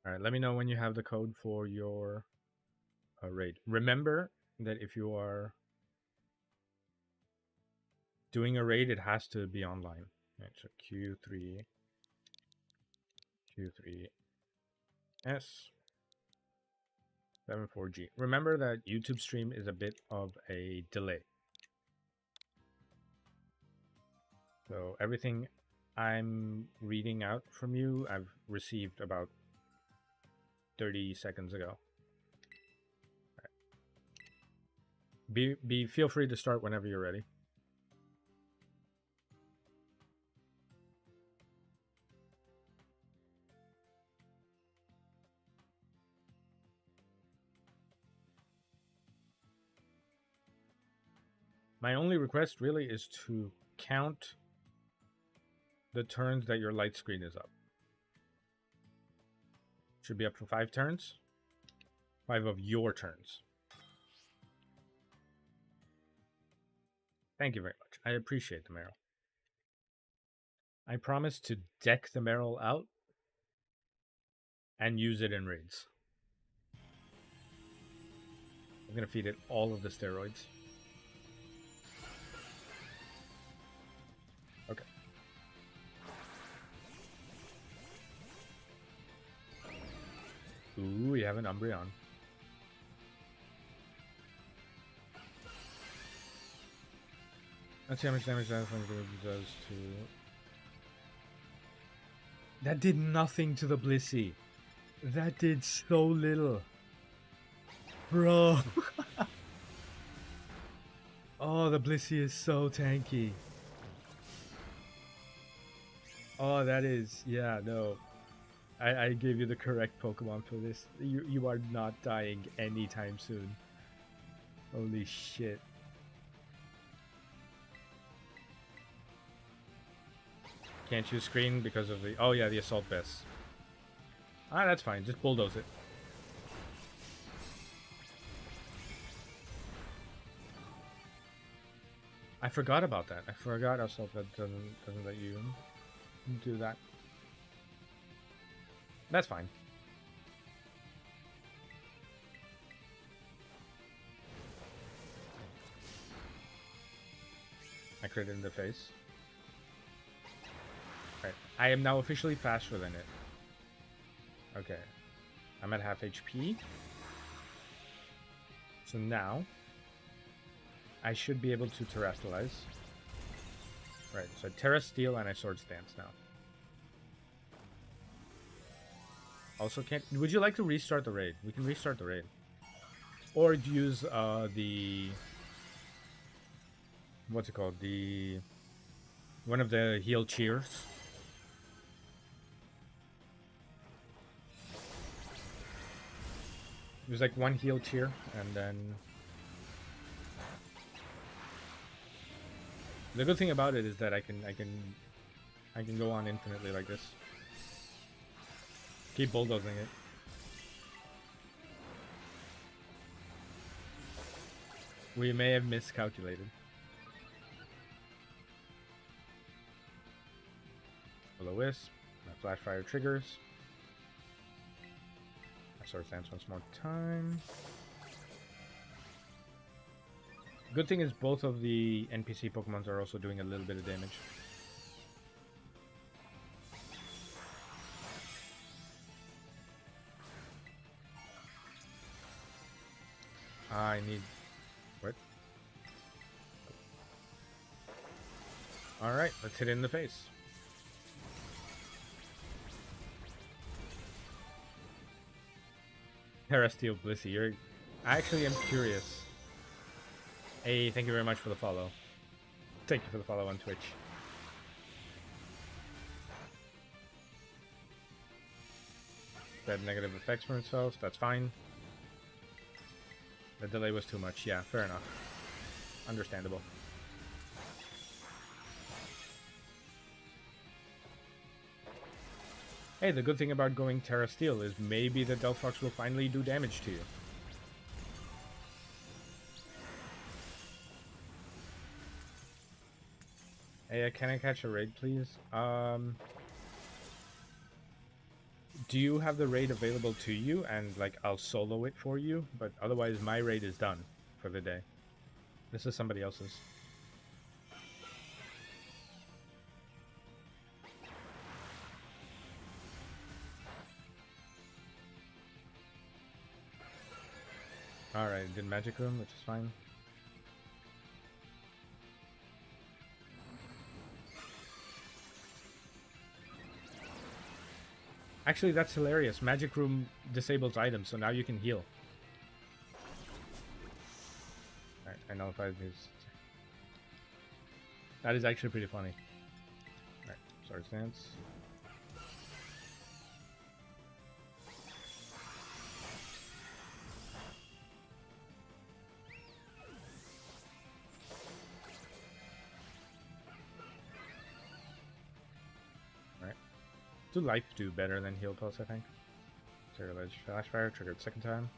All right, let me know when you have the code for your raid. Remember that if you are doing a raid, it has to be online. Right, so Q3, Q3S, 74G. Remember that YouTube stream is a bit of a delay. So everything I'm reading out from you, I've received about 30 seconds ago. Right. Feel free to start whenever you're ready. My only request really is to count the turns that your light screen is up. Should be up for 5 turns. 5 of your turns. Thank you very much. I appreciate the Meryl. I promise to deck the Meryl out and use it in raids. I'm going to feed it all of the steroids. Okay. Ooh, we have an Umbreon. Let's see how much damage that does to... That did nothing to the Blissey. That did so little. Bro. Oh, the Blissey is so tanky. Oh, that is... Yeah, no. I gave you the correct Pokemon for this. You are not dying anytime soon. Holy shit. Can't use screen because of the... Oh yeah, the Assault Vest. Ah, that's fine. Just bulldoze it. I forgot about that. I forgot Assault Vest doesn't let you do that. That's fine. I crit in the face. Right. I am now officially faster than it. Okay. I'm at half HP. So now I should be able to terrestrialize. Right, so Terra Steel and I Swords Dance now. Also, can't. Would you like to restart the raid? We can restart the raid, or use the what's it called? The one of the heal cheers. There's like one heal cheer, and then the good thing about it is that I can go on infinitely like this. Keep bulldozing it. We may have miscalculated. Will-O-Wisp. My Flash Fire triggers. I Swords Dance once more time. Good thing is both of the NPC Pokemons are also doing a little bit of damage. I need... What? Alright, let's hit it in the face. Terrestrial Blissey, you're... I actually am curious. Hey, thank you very much for the follow. Thank you for the follow on Twitch. That negative effects for itself, that's fine. The delay was too much. Yeah, fair enough. Understandable. Hey, the good thing about going Terra Steel is maybe the Delphox will finally do damage to you. Hey, can I catch a raid, please? Do you have the raid available to you? And, like, I'll solo it for you. But otherwise, my raid is done for the day. This is somebody else's. Alright, did Magic Room, which is fine. Actually, that's hilarious. Magic Room disables items, so now you can heal. Alright, I nullified his... That is actually pretty funny. Alright, Sword Stance. Do life do better than heal pulse, I think. Trigger ledge flash fire, triggered second time.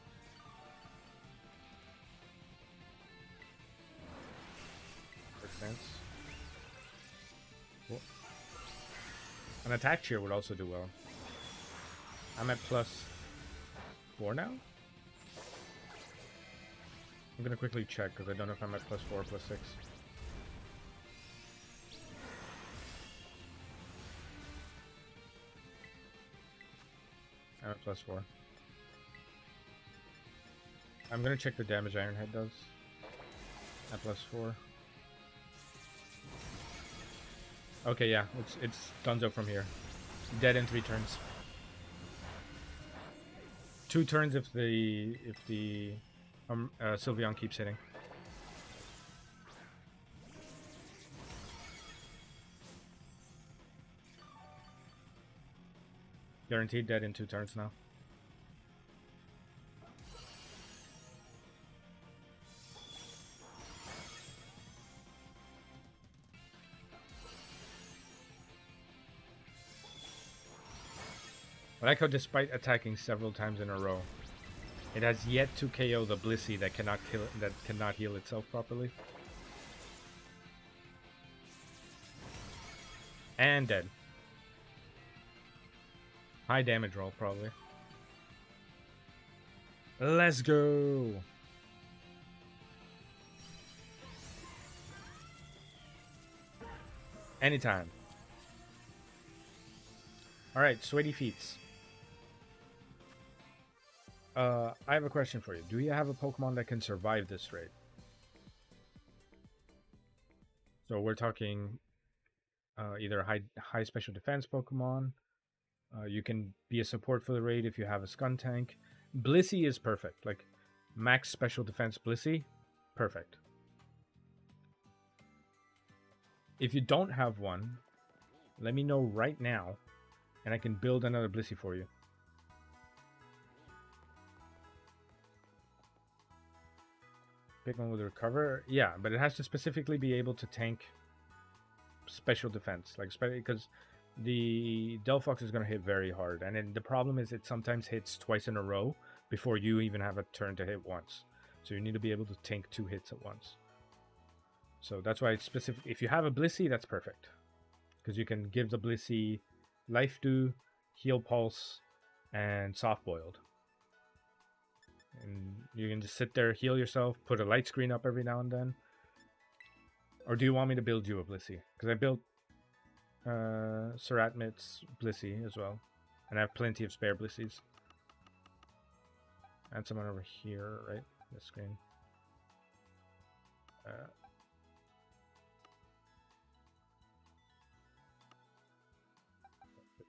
Makes sense. Cool. An attack cheer would also do well. I'm at +4 now? I'm gonna quickly check because I don't know if I'm at +4 or +6. I'm at +4. I'm gonna check the damage Ironhead does. At +4. Okay, yeah, it's Dunzo from here. Dead in 3 turns. 2 turns if the Sylveon keeps hitting. Guaranteed dead in 2 turns now. I like how despite attacking several times in a row, it has yet to KO the Blissey that cannot heal itself properly. And dead. High damage roll, probably. Let's go! Anytime. Alright, Sweaty Feets. I have a question for you. Do you have a Pokemon that can survive this raid? So we're talking either a high special defense Pokemon. You can be a support for the raid if you have a Skuntank. Blissey is perfect. Like, max special defense Blissey, perfect. If you don't have one, let me know right now, and I can build another Blissey for you. Pick one with recover? Yeah, but it has to specifically be able to tank special defense. Like, because the Delphox is going to hit very hard. And then the problem is it sometimes hits twice in a row before you even have a turn to hit once. So you need to be able to tank 2 hits at once. So that's why it's specific. If you have a Blissey, that's perfect. Because you can give the Blissey Life Dew, Heal Pulse, and Soft Boiled. And you can just sit there, heal yourself, put a light screen up every now and then. Or do you want me to build you a Blissey? Because I built Ceratmit's Blissey as well. And I have plenty of spare Blisseys. And someone over here, right? The screen.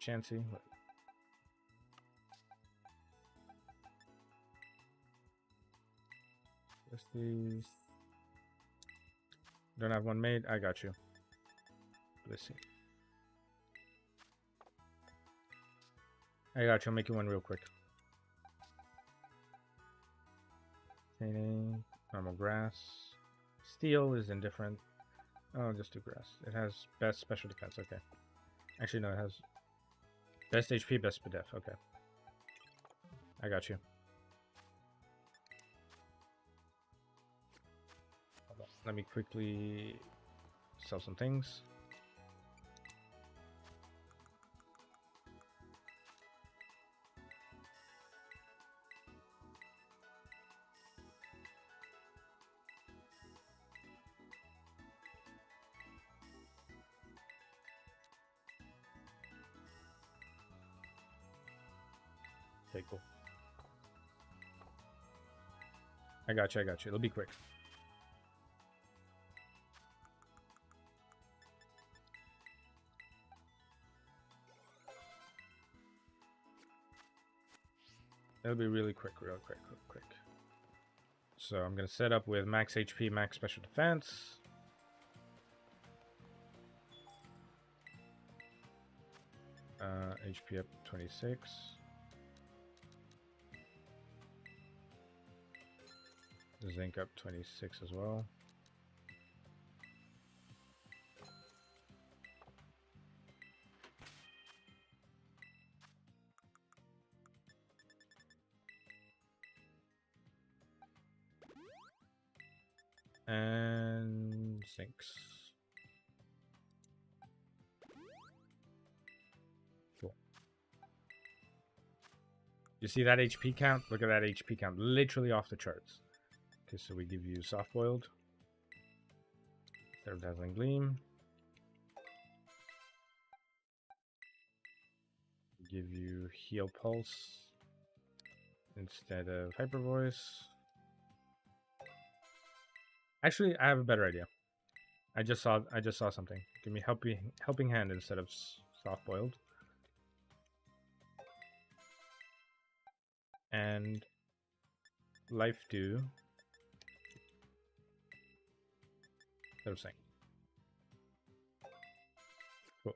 Chansey. Just these. Don't have one made. I got you. Let's see. I got you. I'll make you one real quick. Training. Normal grass. Steel is indifferent. Oh, just do grass. It has best special defense. Okay. Actually, no, it has best HP, best def. Okay. I got you. Let me quickly sell some things. Okay, cool. I got you. I got you. It'll be quick. It'll be really quick, real quick, real quick. So I'm gonna set up with max HP, max special defense. HP up 26. Zinc up 26 as well. And sinks. Cool. You see that HP count? Look at that HP count. Literally off the charts. Okay, so we give you soft boiled. Instead of dazzling gleam. Give you heal pulse instead of hyper voice. Actually, I have a better idea. I just saw something. Give me helping hand instead of soft boiled. And life dew instead of sing. Cool.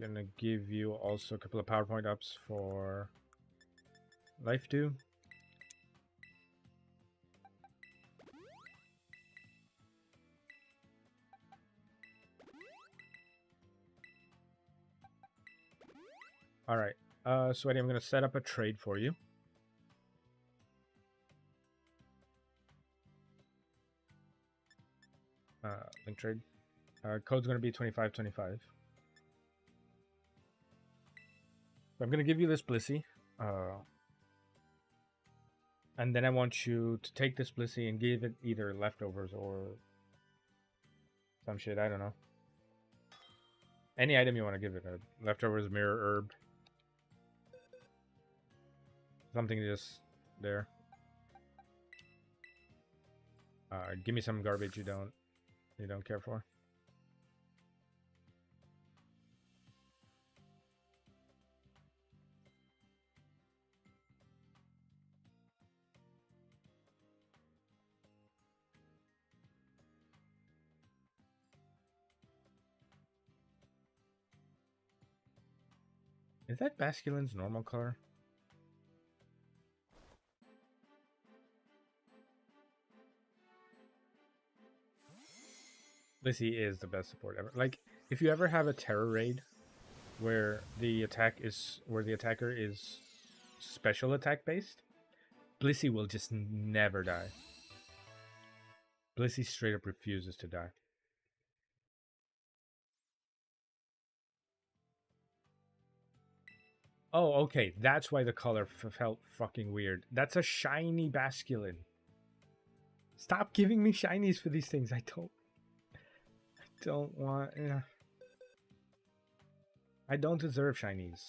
Gonna give you also a couple of PowerPoint ups for life dew. All right, Sweaty, I'm gonna set up a trade for you. Link trade. Code's gonna be 2525. I'm gonna give you this Blissey, and then I want you to take this Blissey and give it either leftovers or some shit. I don't know. Any item you want to give it. Leftovers, mirror herb. Something just there. Give me some garbage you don't care for. Is that Basculin's normal color? Blissey is the best support ever. Like, if you ever have a terror raid where the attacker is special attack based, Blissey will just never die. Blissey straight up refuses to die. Oh, okay. That's why the color felt fucking weird. That's a shiny Basculin. Stop giving me shinies for these things. I don't want... I don't deserve shinies.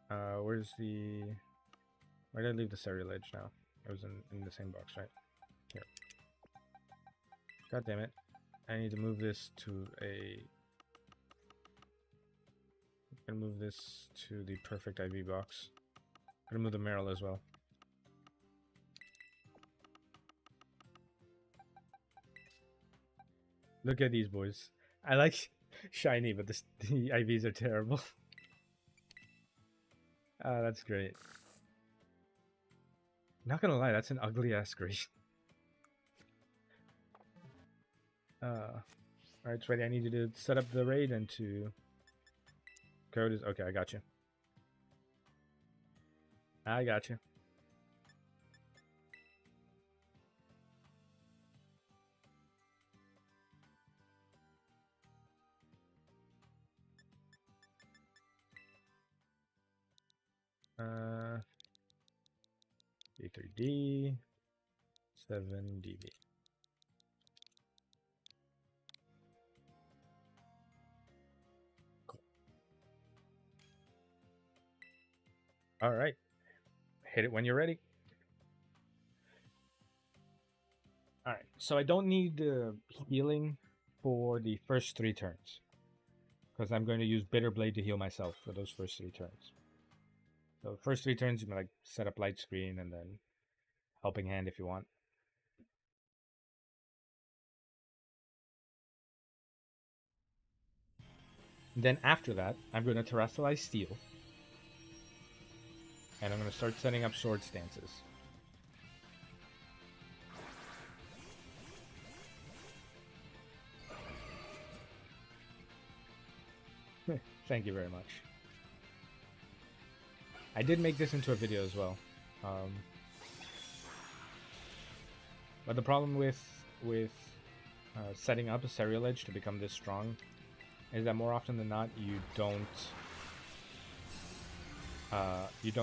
Where's the... Why did I leave the cereal edge now? It was in the same box, right? Here. God damn it. I need to move this to a... I'm gonna move this to the perfect IV box. I'm gonna move the Meryl as well. Look at these boys. I like shiny, but the IVs are terrible. Ah, that's great. Not gonna lie, that's an ugly ass green. Alright, Sweaty, I need you to set up the raid and to... Code is... Okay, I got you. I got you. D3D 7DB. Cool. All right. Hit it when you're ready. All right. So I don't need healing for the first 3 turns, because I'm going to use Bitter Blade to heal myself for those first 3 turns. So first 3 turns, you can like set up light screen and then helping hand if you want. Then after that, I'm going to Terrestrialize Steel. And I'm going to start setting up sword stances. Thank you very much. I did make this into a video as well. But the problem with setting up a Serial Edge to become this strong is that more often than not you don't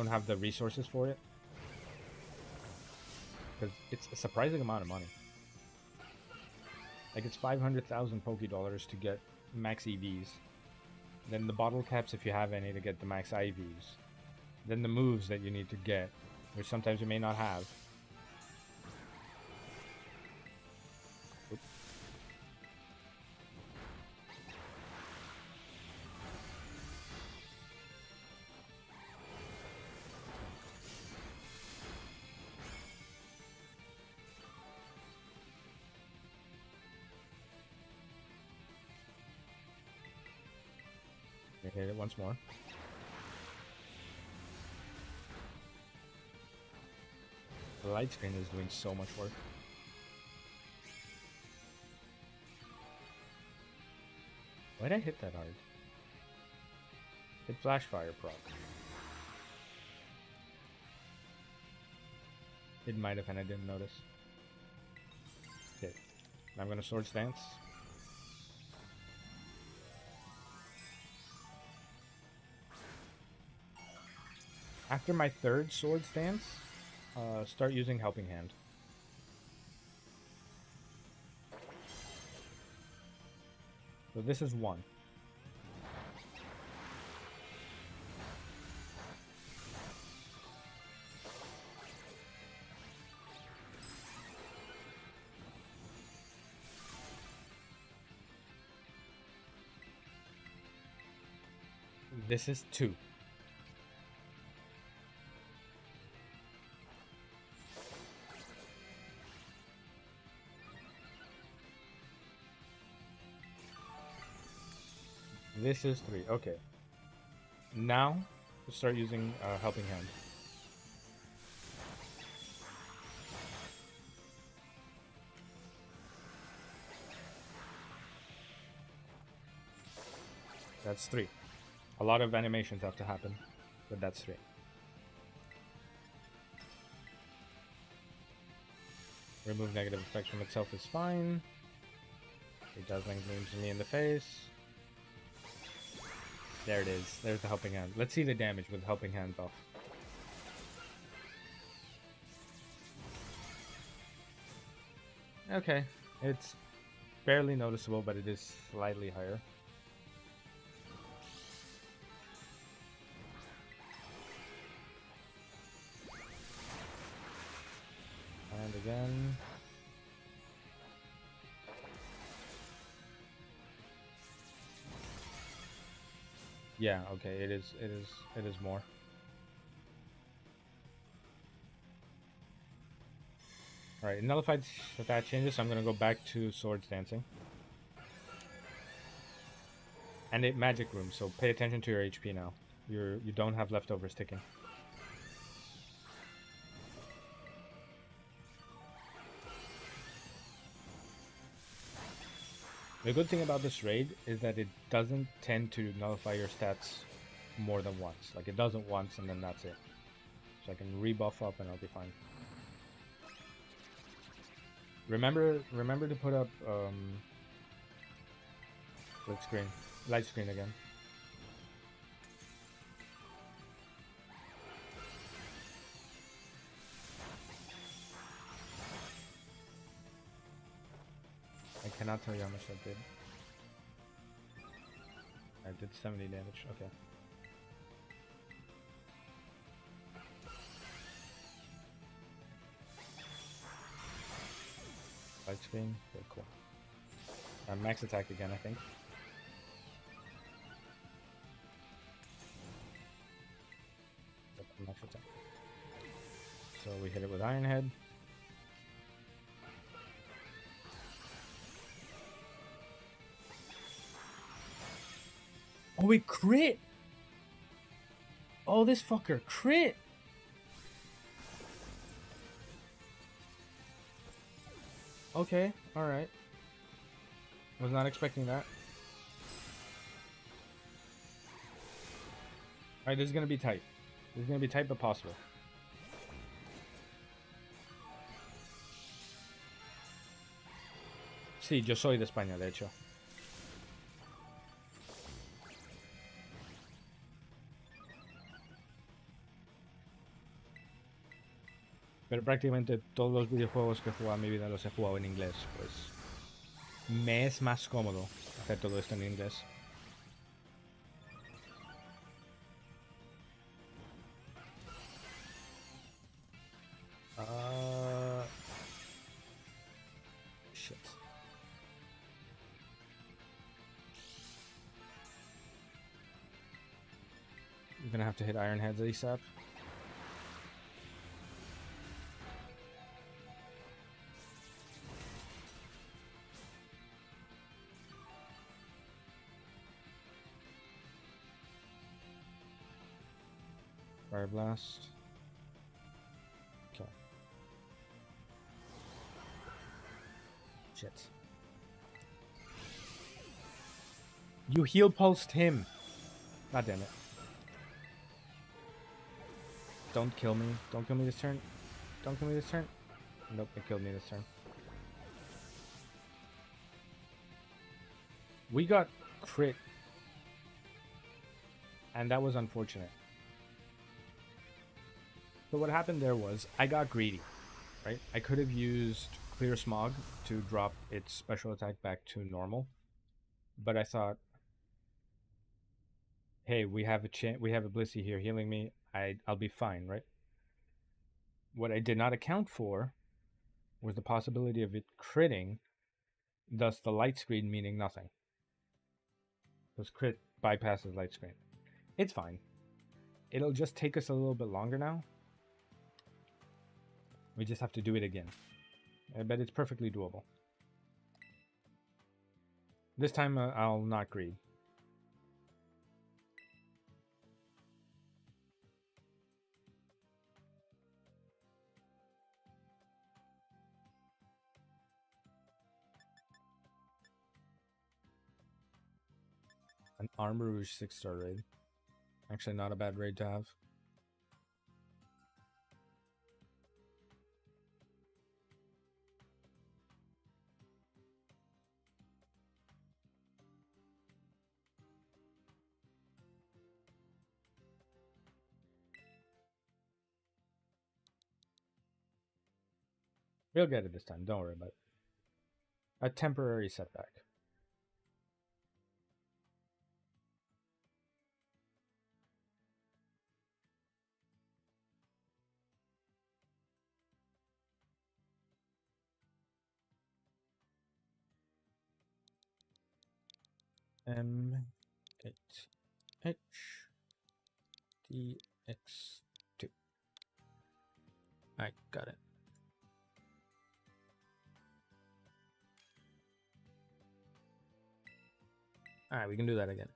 have the resources for it, because it's a surprising amount of money. Like it's 500,000 Poké Dollars to get max EVs, then the bottle caps if you have any to get the max IVs, then the moves that you need to get, which sometimes you may not have. Oops. Hit it once more. The light screen is doing so much work. Why'd I hit that hard? Hit flash fire proc. It might have and I didn't notice. Okay. Now I'm gonna sword stance. After my 3rd sword stance, start using Helping Hand. So this is 1. This is 2. This is 3. Okay. Now, start using Helping Hand. That's 3. A lot of animations have to happen, but that's 3. Remove negative effects from itself is fine. It dazzling gleams me in the face. There it is. There's the Helping Hand. Let's see the damage with Helping Hand off. Okay. It's barely noticeable, but it is slightly higher. And again. Yeah, okay, it is more. Alright, nullified stat changes, so I'm gonna go back to swords dancing. And it magic room, so pay attention to your HP now. You don't have leftovers ticking. The good thing about this raid is that it doesn't tend to nullify your stats more than once. Like, it does it once and then that's it. So I can rebuff up and I'll be fine. Remember to put up light screen again. I cannot tell you how much that did. I did 70 damage, okay. screen. Okay, cool. Max attack again, I think. Yep, max attack. So we hit it with Iron Head. Oh, we crit! Oh, this fucker crit! Okay, alright. Was not expecting that. Alright, this is gonna be tight. This is gonna be tight but possible. Sí, yo soy de España, de hecho. Pero prácticamente todos los videojuegos que he jugado en mi vida los he jugado en inglés, pues me es más cómodo hacer todo esto en inglés. Shit. You're gonna have to hit Iron Heads ASAP. Fire Blast. Okay. Shit. You heal pulsed him. God damn it. Don't kill me. Don't kill me this turn. Don't kill me this turn. Nope, it killed me this turn. We got crit. And that was unfortunate. So what happened there was I got greedy, right? I could have used Clear Smog to drop its special attack back to normal, but I thought, hey, we have a Blissey here healing me. I'll be fine, right? What I did not account for was the possibility of it critting, thus the light screen meaning nothing. Because crit bypasses light screen. It's fine. It'll just take us a little bit longer now. We just have to do it again. But it's perfectly doable. This time I'll not greed. An Armor Rouge 6-star raid. Actually not a bad raid to have. We'll get it this time, don't worry about it. A temporary setback. M8HDX2. I got it. Alright, we can do that again.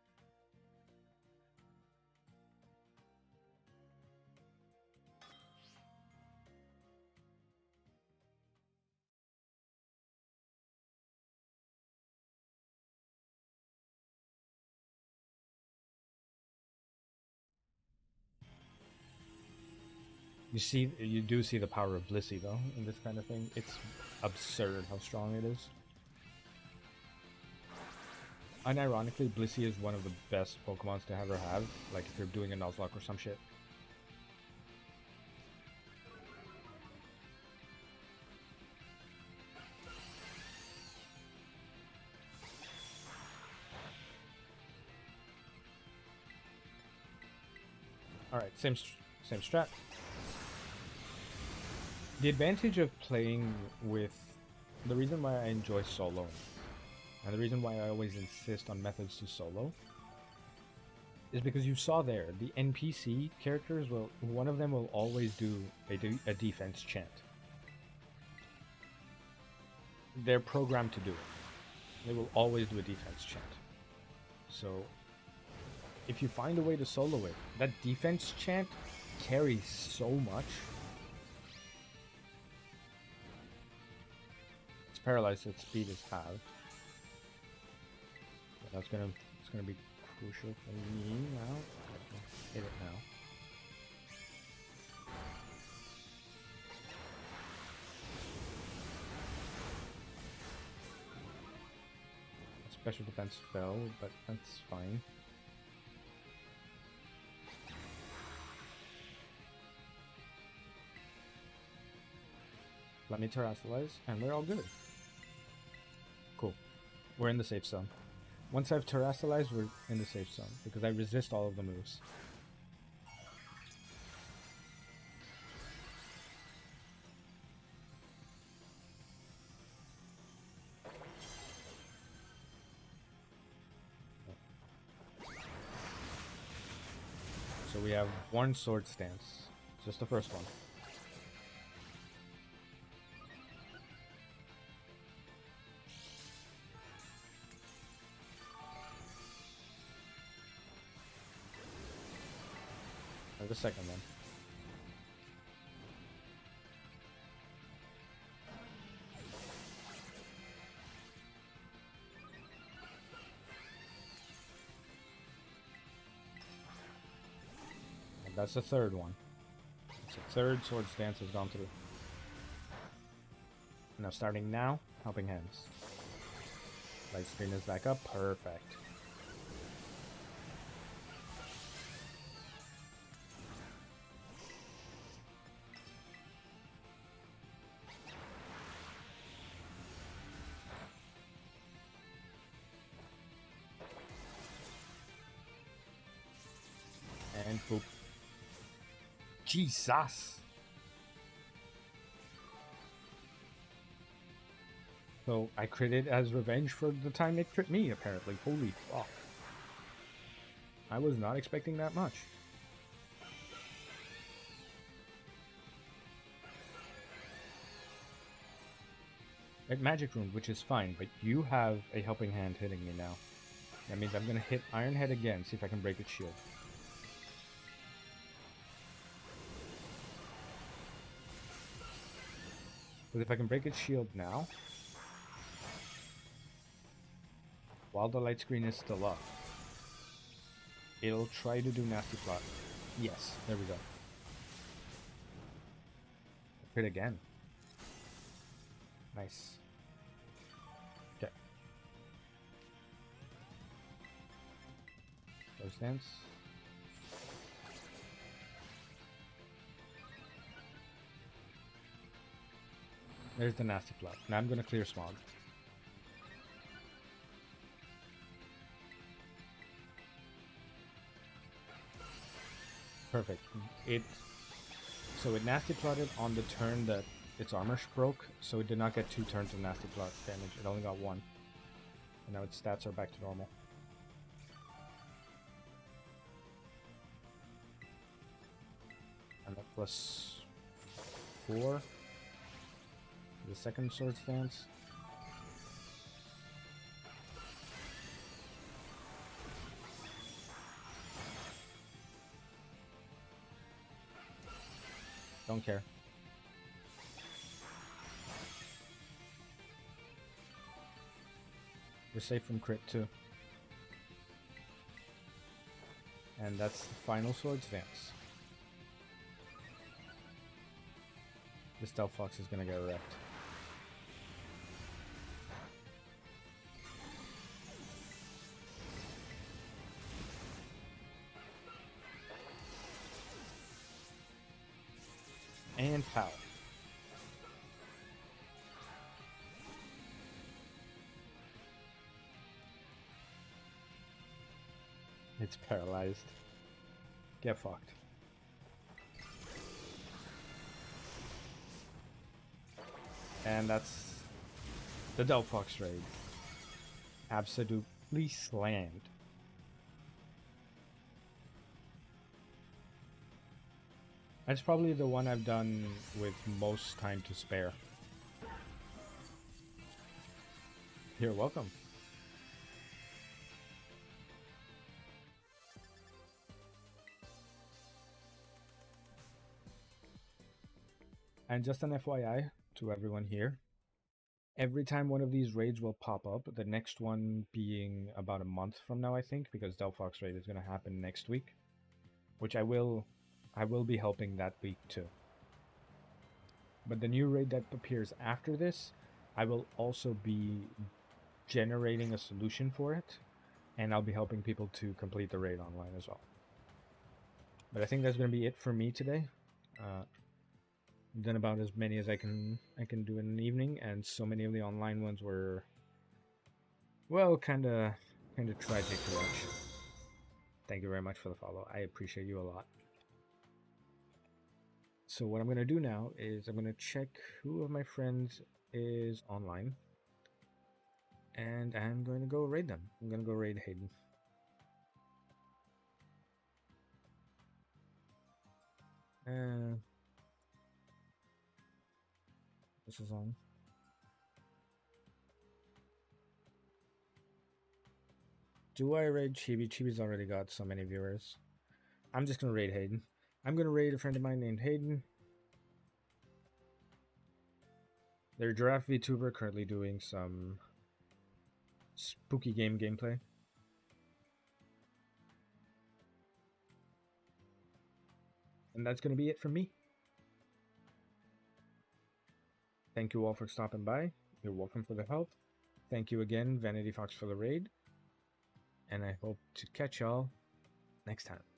You do see the power of Blissey though in this kind of thing. It's absurd how strong it is. Unironically, Blissey is one of the best Pokemons to ever have. Like if you're doing a Nuzlocke or some shit. Alright, same strat. The advantage of playing with the reason why I enjoy solo, and the reason why I always insist on methods to solo, is because you saw there, the NPC characters one of them will always do a defense chant. They're programmed to do it. They will always do a defense chant. So, if you find a way to solo it, that defense chant carries so much. It's paralyzed, its speed is halved. It's gonna be crucial for me now. Hit it now. Special defense fell, but that's fine. Let me terrestrialize, and we're all good. Cool. We're in the safe zone. Once I've terrestrialized, we're in the safe zone, because I resist all of the moves. So we have one sword stance. Just the first one. Or the second one. And that's the third one. So third sword stance has gone through. Now starting now, helping hands. Light screen is back up, perfect. And boop. Jesus! So I critted as revenge for the time it crit me, apparently. Holy fuck. I was not expecting that much. At Magic Rune, which is fine, but you have a helping hand hitting me now. That means I'm gonna hit Iron Head again, see if I can break its shield. Because if I can break its shield now, while the light screen is still up, it'll try to do Nasty Plot. Yes, there we go. Hit again. Nice. Okay. Close stance. There's the Nasty Plot. Now I'm gonna clear Smog. Perfect. So it Nasty Plotted on the turn that its armor broke, so it did not get 2 turns of Nasty Plot damage. It only got 1. And now its stats are back to normal. And that plus 4. The second sword stance. Don't care. We're safe from crit too. And that's the final sword stance. This Delphox is gonna get wrecked. And power. It's paralyzed. Get fucked. And that's The Delphox raid. Absolutely slammed. That's probably the one I've done with most time to spare. You're welcome. And just an FYI to everyone here, every time one of these raids will pop up, the next one being about a month from now, I think, because Delphox raid is going to happen next week, which I will be helping that week too. But the new raid that appears after this, I will also be generating a solution for it, and I'll be helping people to complete the raid online as well. But I think that's going to be it for me today. I've done about as many as I can do in an evening, and so many of the online ones were, well, kind of tragic to watch. Thank you very much for the follow. I appreciate you a lot. So what I'm going to do now is I'm going to check who of my friends is online, and I'm going to go raid them. I'm going to go raid Hayden. This is on. Do I raid Chibi? Chibi's already got so many viewers. I'm just going to raid Hayden. I'm going to raid a friend of mine named Hayden. They're Giraffe Vtuber, currently doing some spooky game gameplay. And that's going to be it from me. Thank you all for stopping by. You're welcome for the help. Thank you again, Vanity Fox, for the raid. And I hope to catch y'all next time.